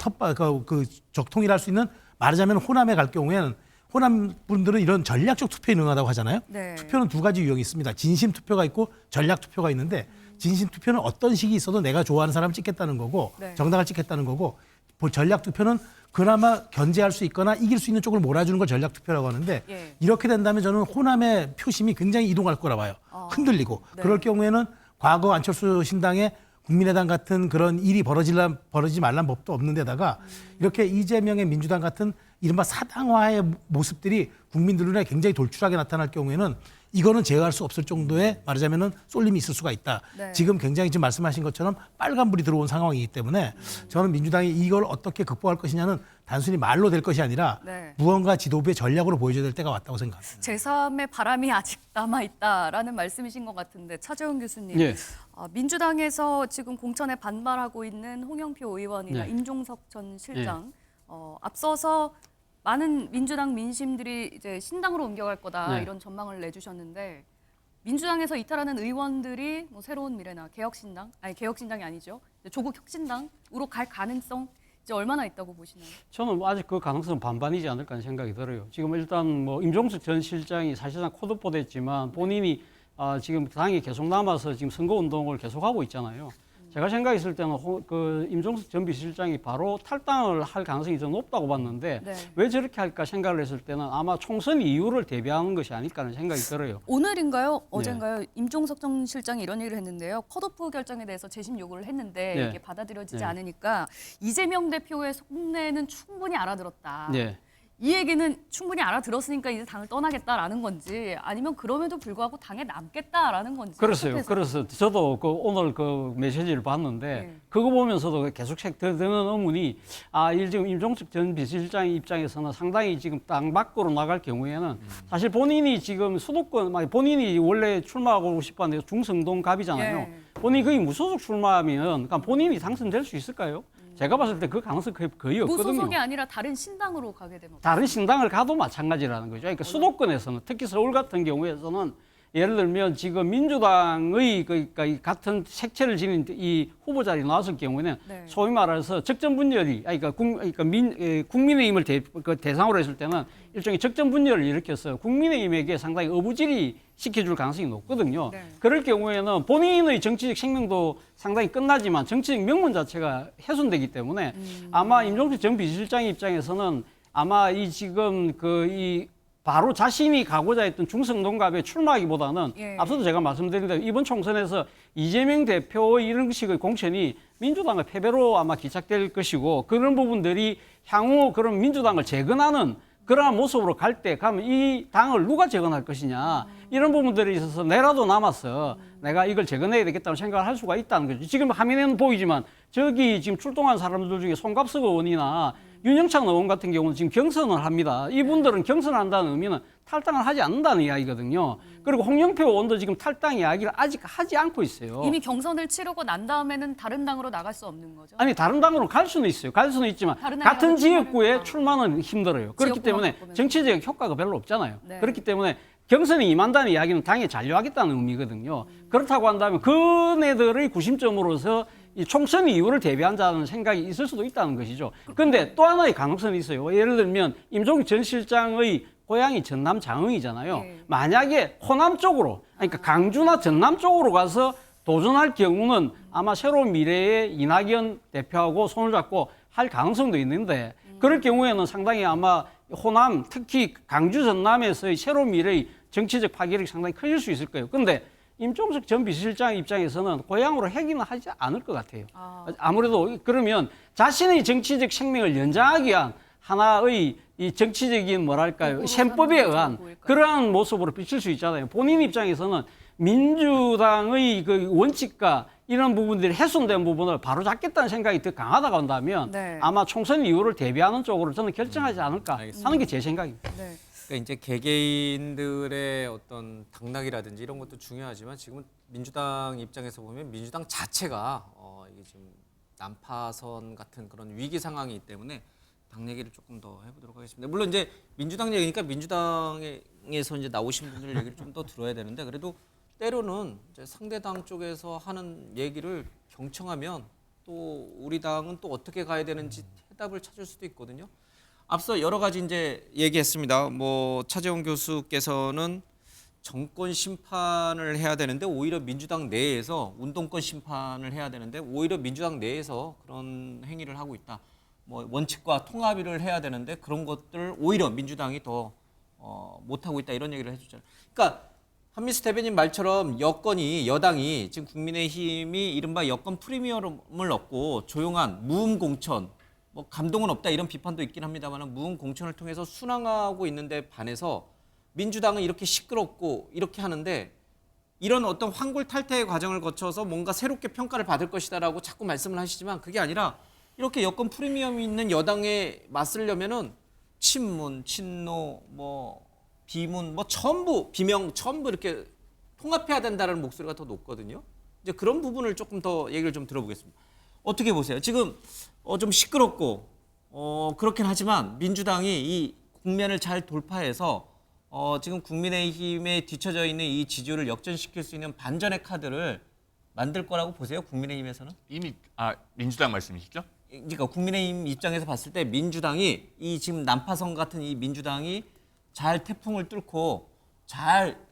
그 적통이라 할 수 있는 말하자면 호남에 갈 경우에는 호남 분들은 이런 전략적 투표에 능하다고 하잖아요. 네. 투표는 두 가지 유형이 있습니다. 진심 투표가 있고 전략 투표가 있는데 진심 투표는 어떤 식이 있어도 내가 좋아하는 사람을 찍겠다는 거고 네. 정당을 찍겠다는 거고 전략 투표는 그나마 견제할 수 있거나 이길 수 있는 쪽을 몰아주는 걸 전략 투표라고 하는데 예. 이렇게 된다면 저는 호남의 표심이 굉장히 이동할 거라 봐요. 흔들리고 네. 그럴 경우에는 과거 안철수 신당의 국민의당 같은 그런 일이 벌어지지 말란 법도 없는 데다가 이렇게 이재명의 민주당 같은 이른바 사당화의 모습들이 국민들 눈에 굉장히 돌출하게 나타날 경우에는 이거는 제어할 수 없을 정도의 말하자면은 쏠림이 있을 수가 있다. 네. 지금 굉장히 지금 말씀하신 것처럼 빨간불이 들어온 상황이기 때문에 저는 민주당이 이걸 어떻게 극복할 것이냐는 단순히 말로 될 것이 아니라 네. 무언가 지도부의 전략으로 보여줘야 될 때가 왔다고 생각합니다. 제3의 바람이 아직 남아있다라는 말씀이신 것 같은데 차재원 교수님. 예. 민주당에서 지금 공천에 반발하고 있는 홍영표 의원이나 네. 임종석 전 실장 앞서서 많은 민주당 민심들이 이제 신당으로 옮겨갈 거다 네. 이런 전망을 내주셨는데 민주당에서 이탈하는 의원들이 뭐 새로운 미래나 개혁신당이 아니죠. 조국 혁신당으로 갈 가능성 이제 얼마나 있다고 보시나요? 저는 아직 그 가능성은 반반이지 않을까 하는 생각이 들어요. 지금 일단 뭐 임종석 전 실장이 사실상 코드포됐지만 본인이 지금 당이 계속 남아서 지금 선거운동을 계속하고 있잖아요. 제가 생각했을 때는 그 임종석 전 비서실장이 바로 탈당을 할 가능성이 좀 높다고 봤는데 네. 왜 저렇게 할까 생각을 했을 때는 아마 총선 이유를 대비하는 것이 아닐까 하는 생각이 들어요. 오늘인가요? 어젠가요? 임종석 전 실장이 이런 얘기를 했는데요. 컷오프 결정에 대해서 재심 요구를 했는데 네. 이게 받아들여지지 네. 않으니까 이재명 대표의 속내는 충분히 알아들었다. 네. 이 얘기는 충분히 알아들었으니까 이제 당을 떠나겠다라는 건지 아니면 그럼에도 불구하고 당에 남겠다라는 건지. 그렇어요. 어떻게 그래서 저도 오늘 그 메시지를 봤는데 네. 그거 보면서도 계속 드는 의문이 지금 임종석 전 비서실장 입장에서는 상당히 지금 당 밖으로 나갈 경우에는 사실 본인이 지금 수도권 본인이 원래 출마하고 싶었는데 중성동 갑이잖아요. 예. 본인이 거의 무소속 출마하면 그러니까 본인이 당선될 수 있을까요? 제가 봤을 때 그 가능성 거의 없거든요. 무소속이 아니라 다른 신당으로 가게 되면 다른 신당을 가도 마찬가지라는 거죠. 그러니까 수도권에서는 특히 서울 같은 경우에서는 예를 들면 지금 민주당의 그러니까 이 같은 색채를 지닌 이 후보 자리 나왔을 경우에는 네. 소위 말해서 적정 분열이 국민의힘을 대상으로 했을 때는 일종의 적정 분열을 일으켜서 국민의힘에게 상당히 어부질이 시켜줄 가능성이 높거든요. 네. 그럴 경우에는 본인의 정치적 생명도 상당히 끝나지만 정치적 명분 자체가 훼손되기 때문에 아마 임종석 전 비서실장 입장에서는 아마 이 지금 바로 자신이 가고자 했던 중성동갑에 출마하기보다는 예. 앞서도 제가 말씀드린 대로 이번 총선에서 이재명 대표의 이런 식의 공천이 민주당의 패배로 아마 기착될 것이고 그런 부분들이 향후 그런 민주당을 재건하는 그러한 모습으로 갈 때 가면 이 당을 누가 재건할 것이냐 이런 부분들에 있어서 내라도 남아서 내가 이걸 재건해야 되겠다는 생각을 할 수가 있다는 거죠. 지금 화면에는 보이지만 저기 지금 출동한 사람들 중에 송갑석 의원이나 윤영찬 의원 같은 경우는 지금 경선을 합니다. 이분들은 경선한다는 의미는 탈당을 하지 않는다는 이야기거든요. 그리고 홍영표 의원도 지금 탈당 이야기를 아직 하지 않고 있어요. 이미 경선을 치르고 난 다음에는 다른 당으로 나갈 수 없는 거죠? 아니 다른 당으로 갈 수는 있어요. 갈 수는 있지만 다른 같은 당이라도 지역구에 출마를 출마는 힘들어요. 그렇기 지역구만 때문에 바꾸면. 정치적 효과가 별로 없잖아요. 네. 그렇기 때문에 경선에 임한다는 이야기는 당에 잔류하겠다는 의미거든요. 그렇다고 한다면 그네들의 구심점으로서 이 총선 이유를 대비한다는 생각이 있을 수도 있다는 것이죠. 그런데 또 하나의 가능성이 있어요. 예를 들면 임종석 전 실장의 고향이 전남 장흥이잖아요. 네. 만약에 호남 쪽으로, 그러니까 강주나 전남 쪽으로 가서 도전할 경우는 아마 새로운 미래의 이낙연 대표하고 손을 잡고 할 가능성도 있는데 그럴 경우에는 상당히 아마 호남, 특히 강주 전남에서의 새로운 미래의 정치적 파괴력이 상당히 커질 수 있을 거예요. 그런데 임종석 전 비서실장 입장에서는 고향으로 회귀는 하지 않을 것 같아요. 아무래도 그러면 자신의 정치적 생명을 연장하기 위한 하나의 이 정치적인 뭐랄까요 셈법에 의한 그러한 모습으로 비칠 수 있잖아요. 본인 입장에서는 민주당의 그 원칙과 이런 부분들이 훼손된 부분을 바로잡겠다는 생각이 더 강하다고 한다면 네. 아마 총선 이후를 대비하는 쪽으로 저는 결정하지 않을까 알겠습니다. 하는 게 제 생각입니다. 네. 그러니까 이제 개개인들의 어떤 당락이라든지 이런 것도 중요하지만 지금 민주당 입장에서 보면 민주당 자체가 이게 지금 난파선 같은 그런 위기 상황이기 때문에 당 얘기를 조금 더 해보도록 하겠습니다. 물론 이제 민주당 얘기니까 민주당에서 이제 나오신 분들 얘기를 좀 더 들어야 되는데 그래도 때로는 이제 상대당 쪽에서 하는 얘기를 경청하면 또 우리 당은 또 어떻게 가야 되는지 해답을 찾을 수도 있거든요. 앞서 여러 가지 이제 얘기했습니다. 뭐 차재원 교수께서는 정권 심판을 해야 되는데 오히려 민주당 내에서 운동권 심판을 해야 되는데 오히려 민주당 내에서 그런 행위를 하고 있다. 뭐 원칙과 통합을 해야 되는데 그런 것들 오히려 민주당이 더 못하고 있다 이런 얘기를 해주잖아요. 그러니까 한민수 대변인 말처럼 여당이 지금 국민의힘이 이른바 여권 프리미엄을 얻고 조용한 무음 공천, 뭐 감동은 없다 이런 비판도 있긴 합니다만 무음 공천을 통해서 순항하고 있는데 반해서 민주당은 이렇게 시끄럽고 이렇게 하는데 이런 어떤 환골탈태의 과정을 거쳐서 뭔가 새롭게 평가를 받을 것이다라고 자꾸 말씀을 하시지만 그게 아니라 이렇게 여권 프리미엄이 있는 여당에 맞서려면은 친문, 친노, 뭐 비문, 뭐 전부 비명 전부 이렇게 통합해야 된다는 목소리가 더 높거든요. 이제 그런 부분을 조금 더 얘기를 좀 들어보겠습니다. 어떻게 보세요? 지금 좀 시끄럽고 그렇긴 하지만 민주당이 이 국면을 잘 돌파해서 지금 국민의힘에 뒤처져 있는 이 지지율을 역전시킬 수 있는 반전의 카드를 만들 거라고 보세요? 국민의힘에서는? 이미 민주당 말씀이시죠? 그러니까 국민의힘 입장에서 봤을 때 민주당이 이 지금 난파선 같은 이 민주당이 잘 태풍을 뚫고 잘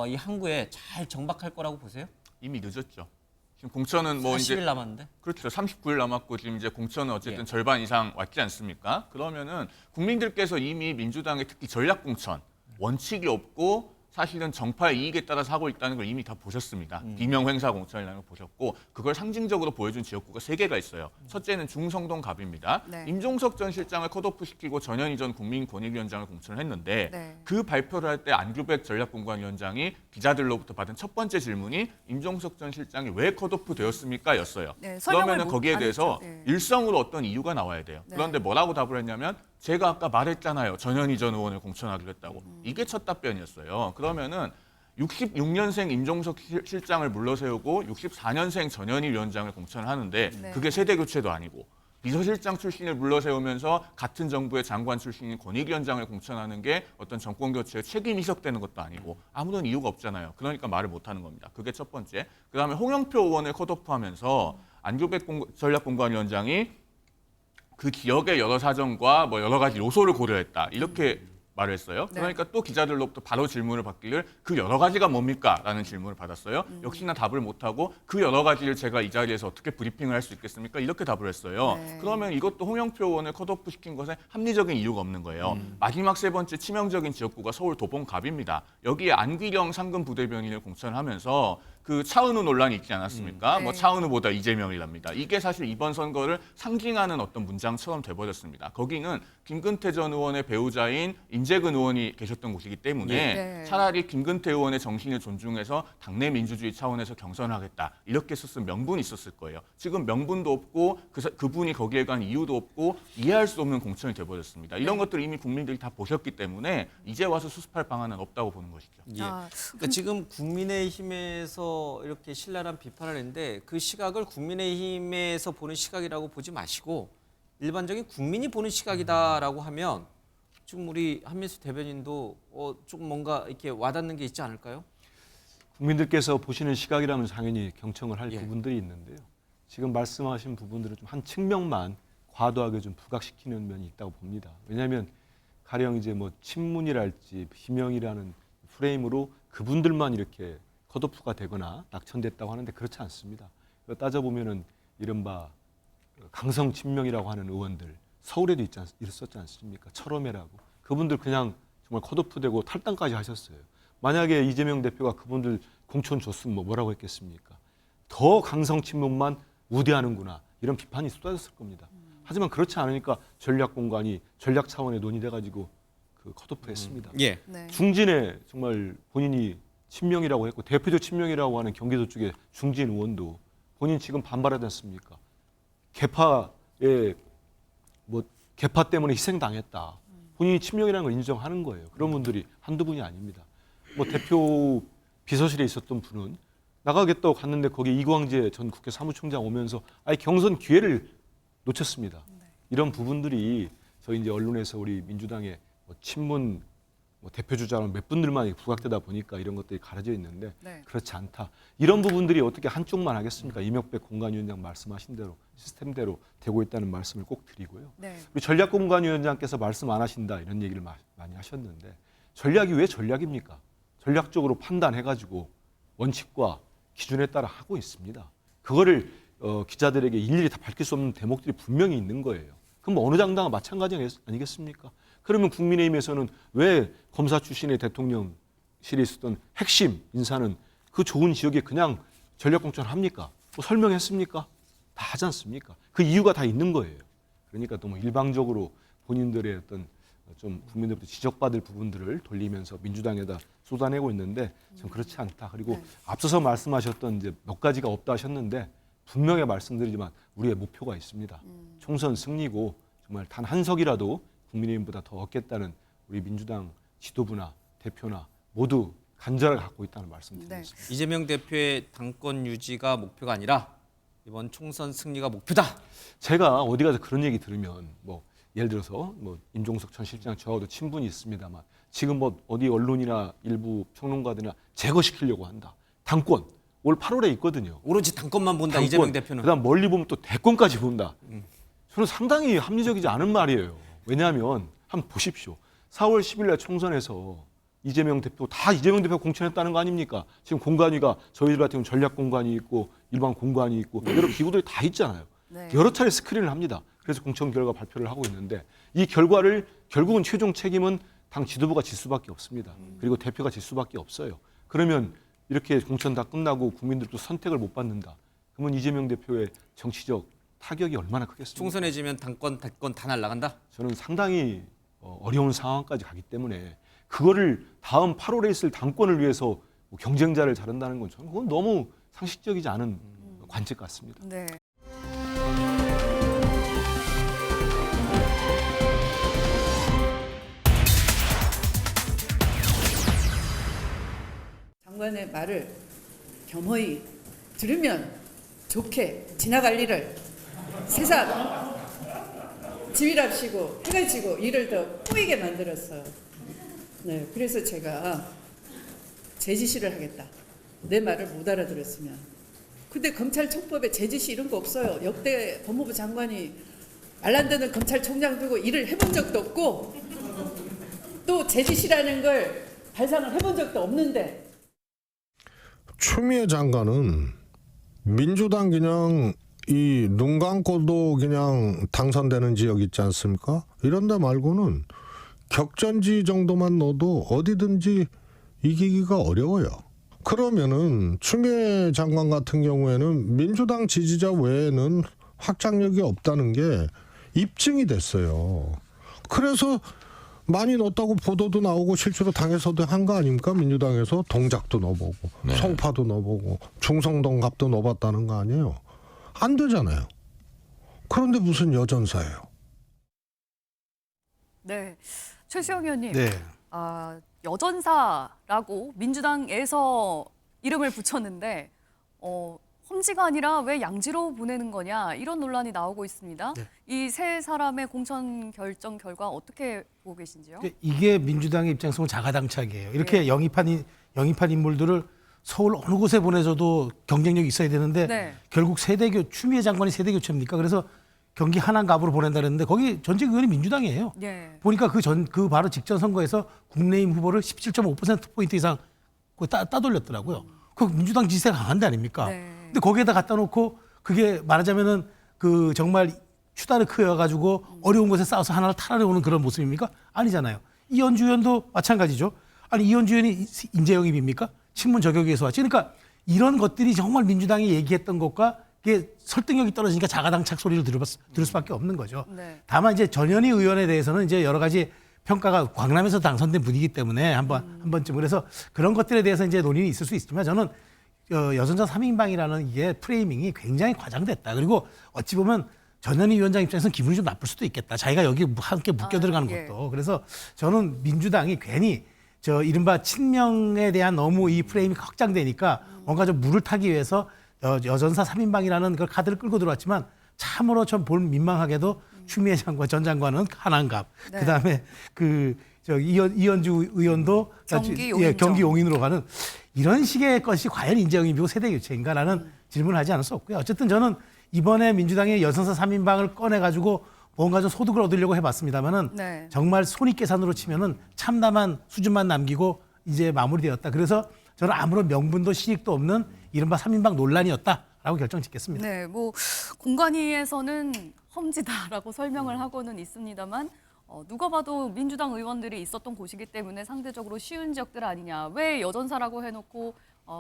이 항구에 잘 정박할 거라고 보세요? 이미 늦었죠. 지금 공천은 뭐 40일 이제 남았는데. 그렇죠. 39일 남았고 지금 이제 공천은 어쨌든 예. 절반 이상 왔지 않습니까? 그러면은 국민들께서 이미 민주당의 특히 전략 공천 원칙이 없고 사실은 정파의 이익에 따라서 하고 있다는 걸 이미 다 보셨습니다. 비명 행사 공천이라는 걸 보셨고 그걸 상징적으로 보여준 지역구가 3개가 있어요. 첫째는 중성동 갑입니다. 네. 임종석 전 실장을 컷오프시키고 전현희 전 국민권익위원장을 공천을 했는데 네. 그 발표를 할 때 안규백 전략공관위원장이 기자들로부터 받은 첫 번째 질문이 임종석 전 실장이 왜 컷오프 되었습니까? 였어요. 네, 설명을 그러면 거기에 안 대해서 했죠. 네. 일성으로 어떤 이유가 나와야 돼요. 네. 그런데 뭐라고 답을 했냐면 제가 아까 말했잖아요. 전현희 전 의원을 공천하기로 했다고. 이게 첫 답변이었어요. 그러면은 66년생 임종석 실장을 물러세우고 64년생 전현희 위원장을 공천을 하는데 네. 그게 세대 교체도 아니고 비서실장 출신을 물러세우면서 같은 정부의 장관 출신인 권익위원장을 공천하는 게 어떤 정권 교체에 책임 이석되는 것도 아니고 아무런 이유가 없잖아요. 그러니까 말을 못하는 겁니다. 그게 첫 번째. 그다음에 홍영표 의원을 컷오프하면서 안규백 전략공관위원장이 그 지역의 여러 사정과 뭐 여러 가지 요소를 고려했다. 이렇게 말을 했어요. 네. 그러니까 또 기자들로부터 바로 질문을 받기를 그 여러 가지가 뭡니까? 라는 질문을 받았어요. 역시나 답을 못하고 그 여러 가지를 제가 이 자리에서 어떻게 브리핑을 할 수 있겠습니까? 이렇게 답을 했어요. 네. 그러면 이것도 홍영표 의원을 컷오프 시킨 것에 합리적인 이유가 없는 거예요. 마지막 세 번째 치명적인 지역구가 서울 도봉갑입니다. 여기에 안기령 상근 부대변인을 공천을 하면서 그 차은우 논란이 있지 않았습니까? 네. 뭐 차은우보다 이재명이랍니다. 이게 사실 이번 선거를 상징하는 어떤 문장처럼 돼버렸습니다. 거기는 김근태 전 의원의 배우자인 인재근 의원이 계셨던 곳이기 때문에 네. 차라리 김근태 의원의 정신을 존중해서 당내 민주주의 차원에서 경선하겠다 이렇게 썼으면 명분이 있었을 거예요. 지금 명분도 없고 그분이 거기에 간 이유도 없고 이해할 수 없는 공천이 돼버렸습니다. 이런 것들을 이미 국민들이 다 보셨기 때문에 이제 와서 수습할 방안은 없다고 보는 것이죠. 예. 그러니까 지금 국민의힘에서 이렇게 신랄한 비판을 했는데 그 시각을 국민의힘에서 보는 시각이라고 보지 마시고 일반적인 국민이 보는 시각이다라고 하면 지금 우리 한민수 대변인도 조금 뭔가 이렇게 와닿는 게 있지 않을까요? 국민들께서 보시는 시각이라면 당연히 경청을 할 예. 부분들이 있는데요. 지금 말씀하신 부분들은 좀 한 측면만 과도하게 좀 부각시키는 면이 있다고 봅니다. 왜냐하면 가령 이제 뭐 친문이랄지 비명이라는 프레임으로 그분들만 이렇게 컷오프가 되거나 낙천됐다고 하는데 그렇지 않습니다. 따져보면은 이른바 강성 친명이라고 하는 의원들 서울에도 있었지 않습니까? 철험회라고 그분들 그냥 정말 컷오프되고 탈당까지 하셨어요. 만약에 이재명 대표가 그분들 공천 줬으면 뭐라고 했겠습니까? 더 강성 친문만 우대하는구나 이런 비판이 쏟아졌을 겁니다. 하지만 그렇지 않으니까 전략공관이 전략 차원에 논의돼가지고 그 컷오프했습니다. 예. 네. 중진에 정말 본인이 친명이라고 했고 대표적 친명이라고 하는 경기도 쪽의 중진 의원도 본인 지금 반발하지 않습니까? 개파에 뭐 개파 때문에 희생당했다. 본인이 친명이라는 걸 인정하는 거예요. 그런 분들이 한두 분이 아닙니다. 뭐 대표 비서실에 있었던 분은 나가겠다고 갔는데 거기 이광재 전 국회 사무총장 오면서 아예 경선 기회를 놓쳤습니다. 이런 부분들이 저희 이제 언론에서 우리 민주당의 뭐 친문 뭐 대표 주자는 몇 분들만 부각되다 보니까 이런 것들이 가려져 있는데 네. 그렇지 않다. 이런 부분들이 어떻게 한쪽만 하겠습니까? 이명백 공관위원장 말씀하신 대로 시스템대로 되고 있다는 말씀을 꼭 드리고요. 네. 우리 전략공관위원장께서 말씀 안 하신다 이런 얘기를 많이 하셨는데 전략이 왜 전략입니까? 전략적으로 판단해가지고 원칙과 기준에 따라 하고 있습니다. 그거를 기자들에게 일일이 다 밝힐 수 없는 대목들이 분명히 있는 거예요. 그럼 뭐 어느 정당은 마찬가지 아니겠습니까? 그러면 국민의힘에서는 왜 검사 출신의 대통령실에 있었던 핵심 인사는 그 좋은 지역에 그냥 전략공천을 합니까? 뭐 설명했습니까? 다 하지 않습니까? 그 이유가 다 있는 거예요. 그러니까 또 뭐 일방적으로 본인들의 어떤 좀 국민들부터 지적받을 부분들을 돌리면서 민주당에다 쏟아내고 있는데 전 그렇지 않다. 그리고 앞서서 말씀하셨던 이제 몇 가지가 없다 하셨는데 분명히 말씀드리지만 우리의 목표가 있습니다. 총선 승리고 정말 단 한 석이라도 국민의힘보다 더 얻겠다는 우리 민주당 지도부나 대표나 모두 간절하게 갖고 있다는 말씀드리겠습니다. 이재명 대표의 당권 유지가 목표가 아니라 이번 총선 승리가 목표다. 제가 어디 가서 그런 얘기 들으면 뭐 예를 들어서 뭐 임종석 전 실장 저하고도 친분이 있습니다만 지금 뭐 어디 언론이나 일부 평론가들이나 제거시키려고 한다. 당권 올 8월에 있거든요. 오로지 당권만 본다. 당권, 이재명 대표는. 그다음 멀리 보면 또 대권까지 본다. 저는 상당히 합리적이지 않은 말이에요. 왜냐하면 한번 보십시오. 4월 10일 날 총선에서 이재명 대표 다 이재명 대표가 공천했다는 거 아닙니까? 지금 공관위가 저희들 같은 경우는 전략 공관이 있고 일반 공관이 있고 여러 기구들이 다 있잖아요. 네. 여러 차례 스크린을 합니다. 그래서 공천 결과 발표를 하고 있는데 이 결과를 결국은 최종 책임은 당 지도부가 질 수밖에 없습니다. 그리고 대표가 질 수밖에 없어요. 그러면 이렇게 공천 다 끝나고 국민들도 선택을 못 받는다. 그러면 이재명 대표의 정치적 타격이 얼마나 크겠습니까? 총선에 지면 당권, 대권 다 날아간다? 저는 상당히 어려운 상황까지 가기 때문에 그거를 다음 8월에 있을 당권을 위해서 뭐 경쟁자를 자른다는 건 저는 그건 너무 상식적이지 않은 관측 같습니다. 네. 장관의 말을 겸허히 들으면 좋게 지나갈 일을 세상 지휘랍시고 해가 지고 일을 더 꼬이게 만들었어요. 네, 그래서 제가 제지시를 하겠다. 내 말을 못 알아들었으면. 근데 검찰청법에 제지시 이런 거 없어요. 역대 법무부 장관이 말 안 되는 검찰총장 두고 일을 해본 적도 없고 또 제지시라는 걸 발상을 해본 적도 없는데. 추미애 장관은 민주당 그냥 이 눈 감고도 그냥 당선되는 지역 있지 않습니까? 이런 데 말고는 격전지 정도만 넣어도 어디든지 이기기가 어려워요. 그러면은 추미애 장관 같은 경우에는 민주당 지지자 외에는 확장력이 없다는 게 입증이 됐어요. 그래서 많이 넣었다고 보도도 나오고 실제로 당에서도 한 거 아닙니까? 민주당에서 동작도 넣어보고 네. 송파도 넣어보고 충성동갑도 넣어봤다는 거 아니에요? 안 되잖아요. 그런데 무슨 여전사예요? 네. 최수영 의원님. 네. 여전사라고 민주당에서 이름을 붙였는데 험지가 아니라 왜 양지로 보내는 거냐 이런 논란이 나오고 있습니다. 네. 이 세 사람의 공천 결정 결과 어떻게 보고 계신지요? 이게 민주당의 입장에서는 자가당착이에요. 이렇게 영입한 인물들을 서울 어느 곳에 보내줘도 경쟁력이 있어야 되는데 네. 결국 추미애 장관이 세대 교체입니까? 그래서 경기 하남갑으로 보낸다 그랬는데 거기 전직 의원이 민주당이에요. 네. 보니까 그 바로 직전 선거에서 국민의힘 후보를 17.5%포인트 이상 따돌렸더라고요. 그 민주당 지지세가 강한 데 아닙니까? 네. 근데 거기에다 갖다 놓고 그게 말하자면은 그 정말 추다르크여가지고 어려운 곳에 싸워서 하나를 탈환해오는 그런 모습입니까? 아니잖아요. 이현주 의원도 마찬가지죠. 아니 이현주 의원이 인재 영입입니까? 친문 저격위에서 왔지. 그러니까 이런 것들이 정말 민주당이 얘기했던 것과 이게 설득력이 떨어지니까 자가당착 소리를 들을 수밖에 없는 거죠. 네. 다만 이제 전현희 의원에 대해서는 이제 여러 가지 평가가 광남에서 당선된 분이기 때문에 한 번쯤 그래서 그런 것들에 대해서 이제 논의는 있을 수 있지만 저는 여전자 3인방이라는 이게 프레이밍이 굉장히 과장됐다. 그리고 어찌 보면 전현희 위원장 입장에서는 기분이 좀 나쁠 수도 있겠다. 자기가 여기 함께 묶여 들어가는 예. 것도. 그래서 저는 민주당이 괜히 이른바 친명에 대한 너무 이 프레임이 확장되니까 뭔가 좀 물을 타기 위해서 여전사 3인방이라는 그 카드를 끌고 들어왔지만 참으로 좀 볼 민망하게도 추미애 장관 전 장관은 한안갑. 네. 그다음에 이현주 의원도 경기 용인으로 가는 이런 식의 것이 과연 인재영입이고 세대 교체인가라는 질문을 하지 않을 수 없고요. 어쨌든 저는 이번에 민주당이 여전사 3인방을 꺼내가지고 뭔가 좀 소득을 얻으려고 해봤습니다만은 네. 정말 손익계산으로 치면은 참담한 수준만 남기고 이제 마무리되었다. 그래서 저는 아무런 명분도 실익도 없는 이른바 3인방 논란이었다. 라고 결정짓겠습니다. 네, 뭐 공관위에서는 험지다라고 설명을 하고는 있습니다만 누가 봐도 민주당 의원들이 있었던 곳이기 때문에 상대적으로 쉬운 지역들 아니냐. 왜 여전사라고 해놓고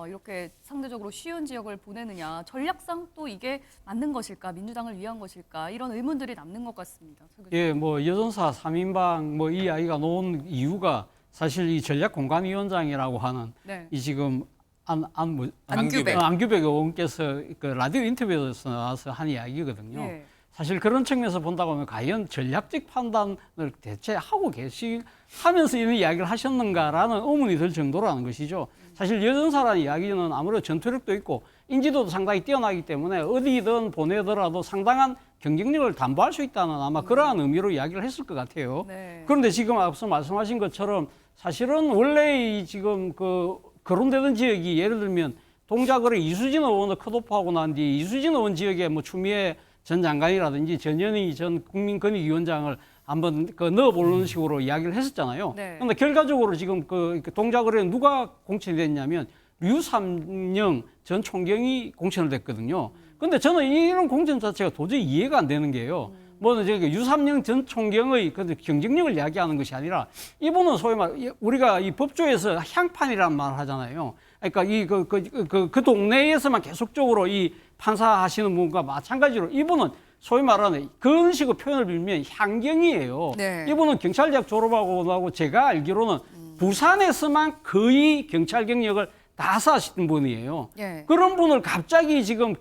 이렇게 상대적으로 쉬운 지역을 보내느냐. 전략상 또 이게 맞는 것일까, 민주당을 위한 것일까 이런 의문들이 남는 것 같습니다. 예, 뭐 여전사 3인방 뭐 이 이야기가 나온 이유가 사실 이 전략공관위원장이라고 하는 네. 이 지금 안규백. 안규백 의원께서 그 라디오 인터뷰에서 나와서 한 이야기거든요. 네. 사실 그런 측면에서 본다고 하면 과연 전략적 판단을 대체 하고 계시면서 이런 이야기를 하셨는가라는 의문이 들 정도라는 것이죠. 사실 여전사라는 이야기는 아무래도 전투력도 있고 인지도도 상당히 뛰어나기 때문에 어디든 보내더라도 상당한 경쟁력을 담보할 수 있다는 아마 그러한 의미로 이야기를 했을 것 같아요. 네. 그런데 지금 앞서 말씀하신 것처럼 사실은 원래 이 지금 그 거론되던 지역이 예를 들면 동작을에 이수진 의원을 컷오프하고 난 뒤 이수진 의원 지역에 뭐 추미애 전 장관이라든지 전현희 전 국민권익위원장을 한번 넣어보는 식으로 이야기를 했었잖아요. 네. 그런데 결과적으로 지금 그 동작을에 누가 공천이 됐냐면 류삼영 전 총경이 공천을 됐거든요. 그런데 저는 이런 공천 자체가 도저히 이해가 안 되는 게요. 뭐 저기 유삼영 전 총경의 그 경쟁력을 이야기하는 것이 아니라 이분은 소위 말 우리가 이 법조에서 향판이라는 말을 하잖아요. 그러니까 이 그 동네에서만 계속적으로 이 판사하시는 분과 마찬가지로 이분은 소위 말하는 그런 식으로 표현을 빌면 향경이에요. 네. 이분은 경찰대학 졸업하고 나고 제가 알기로는 부산에서만 거의 경찰 경력을 다 쌓으신 분이에요. 예. 그런 분을 갑자기 지금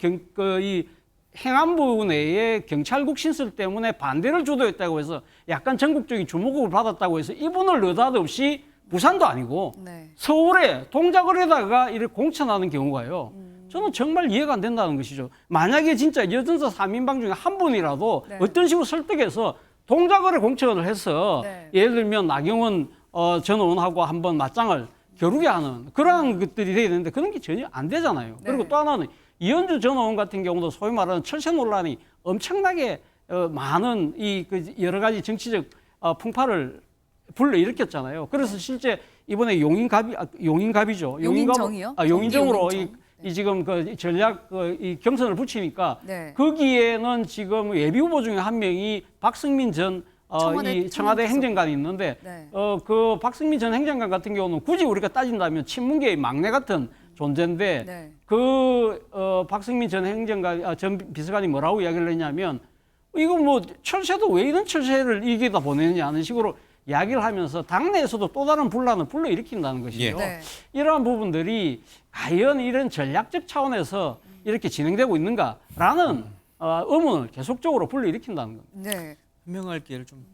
이 행안부 내에 경찰국 신설 때문에 반대를 주도했다고 해서 약간 전국적인 주목을 받았다고 해서 이분을 느닷없이 부산도 아니고 네. 서울에 동작을에다가 이렇게 공천하는 경우가요. 저는 정말 이해가 안 된다는 것이죠. 만약에 진짜 여전사 3인방 중에 한 분이라도 네. 어떤 식으로 설득해서 동작을에 공천을 해서 네. 예를 들면 나경원 전 의원하고 한번 맞짱을 겨루게 하는 그러한 것들이 돼야 되는데 그런 게 전혀 안 되잖아요. 네. 그리고 또 하나는 이현주 전 의원 같은 경우도 소위 말하는 철새 논란이 엄청나게 많은 이 여러 가지 정치적 풍파를 불러일으켰잖아요. 그래서 실제 이번에 용인갑이죠. 용인정이요? 용인정으로 용인정. 이 지금 그 전략 이 경선을 붙이니까 네. 거기에는 지금 예비 후보 중에 한 명이 박승민 전 청와대 행정관이 있는데 네. 그 박승민 전 행정관 같은 경우는 굳이 우리가 따진다면 친문계의 막내 같은 존재인데 네. 박승민 전 행정관 전 비서관이 뭐라고 이야기를 했냐면 이거 뭐 철새도 왜 이런 철새를 이기다 보내느냐 하는 식으로 이야기를 하면서 당내에서도 또 다른 분란을 불러일으킨다는 것이죠. 예. 네. 이러한 부분들이 과연 이런 전략적 차원에서 이렇게 진행되고 있는가라는 의문을 계속적으로 불러일으킨다는 겁니다. 네. 설명할 기회를 좀.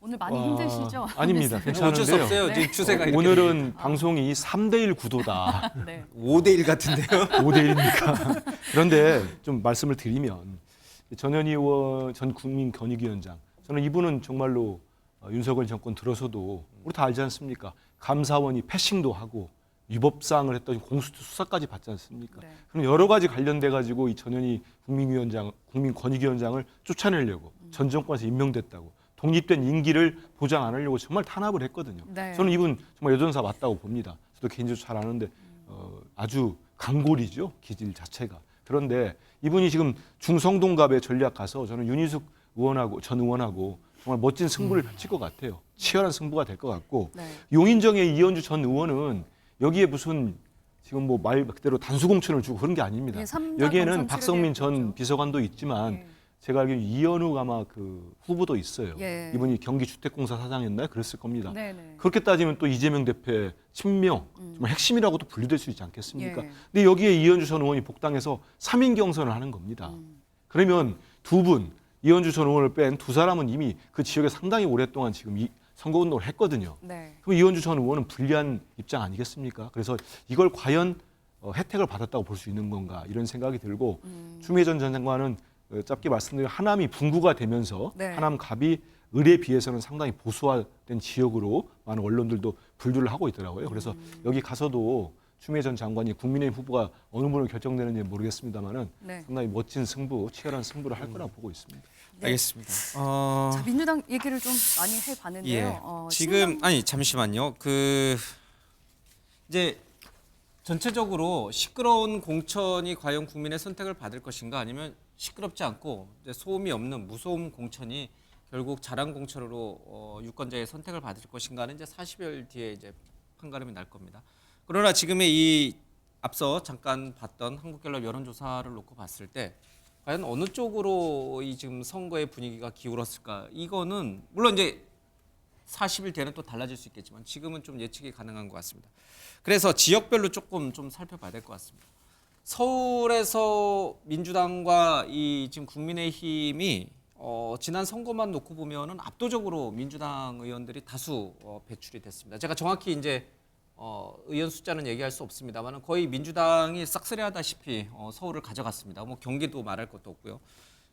오늘 많이 힘드시죠? 아닙니다. 어쩔 수 괜찮은데요. 없어요. 네. 지금 추세가 이렇게. 오늘은 방송이 3대1 구도다. 네. 5대1 같은데요. 5대1입니까? 그런데 좀 말씀을 드리면 전현희 의원 전 국민권익위원장 저는 이분은 정말로 윤석열 정권 들어서도 우리 다 알지 않습니까? 감사원이 패싱도 하고 위법사항을 했더니 공수처 수사까지 받지 않습니까? 네. 그럼 여러 가지 관련돼 가지고 이 전현희 국민권익위원장을 쫓아내려고 전 정권에서 임명됐다고 독립된 임기를 보장 안 하려고 정말 탄압을 했거든요. 네. 저는 이분 정말 여전사 맞다고 봅니다. 저도 개인적으로 잘 아는데 아주 강골이죠, 기질 자체가. 그런데 이분이 지금 중성동갑의 전략 가서 저는 윤희숙 의원하고 전 의원하고 정말 멋진 승부를 펼칠 것 같아요. 치열한 승부가 될 것 같고 네. 용인정의 이현주 전 의원은 여기에 무슨 지금 뭐 말 그대로 단수공천을 주고 그런 게 아닙니다. 예, 삼자 여기에는 공천 박성민 치르게 전 했죠. 비서관도 있지만 예. 제가 알기로 이현욱 아마 그 후보도 있어요. 예. 이분이 경기주택공사 사장이었나요? 그랬을 겁니다. 네네. 그렇게 따지면 또 이재명 대표의 친명, 정말 핵심이라고도 분류될 수 있지 않겠습니까? 예. 근데 여기에 이현주 전 의원이 복당해서 3인 경선을 하는 겁니다. 그러면 두 분, 이현주 전 의원을 뺀 두 사람은 이미 그 지역에 상당히 오랫동안 지금 선거운동을 했거든요. 네. 그럼 이현주 전 의원은 불리한 입장 아니겠습니까? 그래서 이걸 과연 혜택을 받았다고 볼 수 있는 건가 이런 생각이 들고 추미애 전 장관은 짧게 말씀드리면 하남이 분구가 되면서 네. 하남갑이 을에 비해서는 상당히 보수화된 지역으로 많은 언론들도 분류를 하고 있더라고요. 그래서 여기 가서도 추미애 전 장관이 국민의힘 후보가 어느 분으로 결정되는지 모르겠습니다만은 네. 상당히 멋진 승부, 치열한 승부를 할 거라고 보고 있습니다. 네. 알겠습니다. 자, 민주당 얘기를 좀 많이 해봤는데요. 예. 지금 아니 잠시만요. 이제 전체적으로 시끄러운 공천이 과연 국민의 선택을 받을 것인가 아니면 시끄럽지 않고 이제 소음이 없는 무소음 공천이 결국 잘한 공천으로 유권자의 선택을 받을 것인가는 이제 40일 뒤에 이제 판가름이 날 겁니다. 그러나 지금의 이 앞서 잠깐 봤던 한국갤럽 여론조사를 놓고 봤을 때 과연 어느 쪽으로 이 지금 선거의 분위기가 기울었을까? 이거는 물론 이제 40일 뒤에는 또 달라질 수 있겠지만 지금은 좀 예측이 가능한 것 같습니다. 그래서 지역별로 조금 좀 살펴봐야 될 것 같습니다. 서울에서 민주당과 이 지금 국민의힘이 지난 선거만 놓고 보면은 압도적으로 민주당 의원들이 다수 배출이 됐습니다. 제가 정확히 이제 의원 숫자는 얘기할 수 없습니다만 거의 민주당이 싹쓸이하다시피 서울을 가져갔습니다. 뭐 경기도 말할 것도 없고요.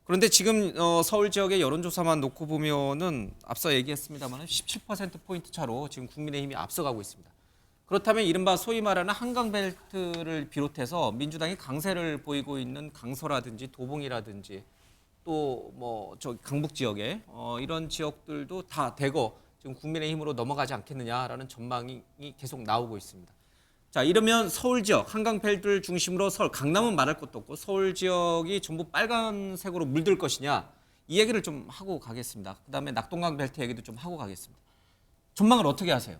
그런데 지금 서울 지역의 여론조사만 놓고 보면은 앞서 얘기했습니다만 17%포인트 차로 지금 국민의힘이 앞서가고 있습니다. 그렇다면 이른바 소위 말하는 한강벨트를 비롯해서 민주당이 강세를 보이고 있는 강서라든지 도봉이라든지 또 뭐 저 강북 지역에 이런 지역들도 다 대거 지금 국민의힘으로 넘어가지 않겠느냐라는 전망이 계속 나오고 있습니다. 자, 이러면 서울 지역 한강벨트를 중심으로 서울 강남은 말할 것도 없고 서울 지역이 전부 빨간색으로 물들 것이냐 이 얘기를 좀 하고 가겠습니다. 그다음에 낙동강 벨트 얘기도 좀 하고 가겠습니다. 전망을 어떻게 하세요?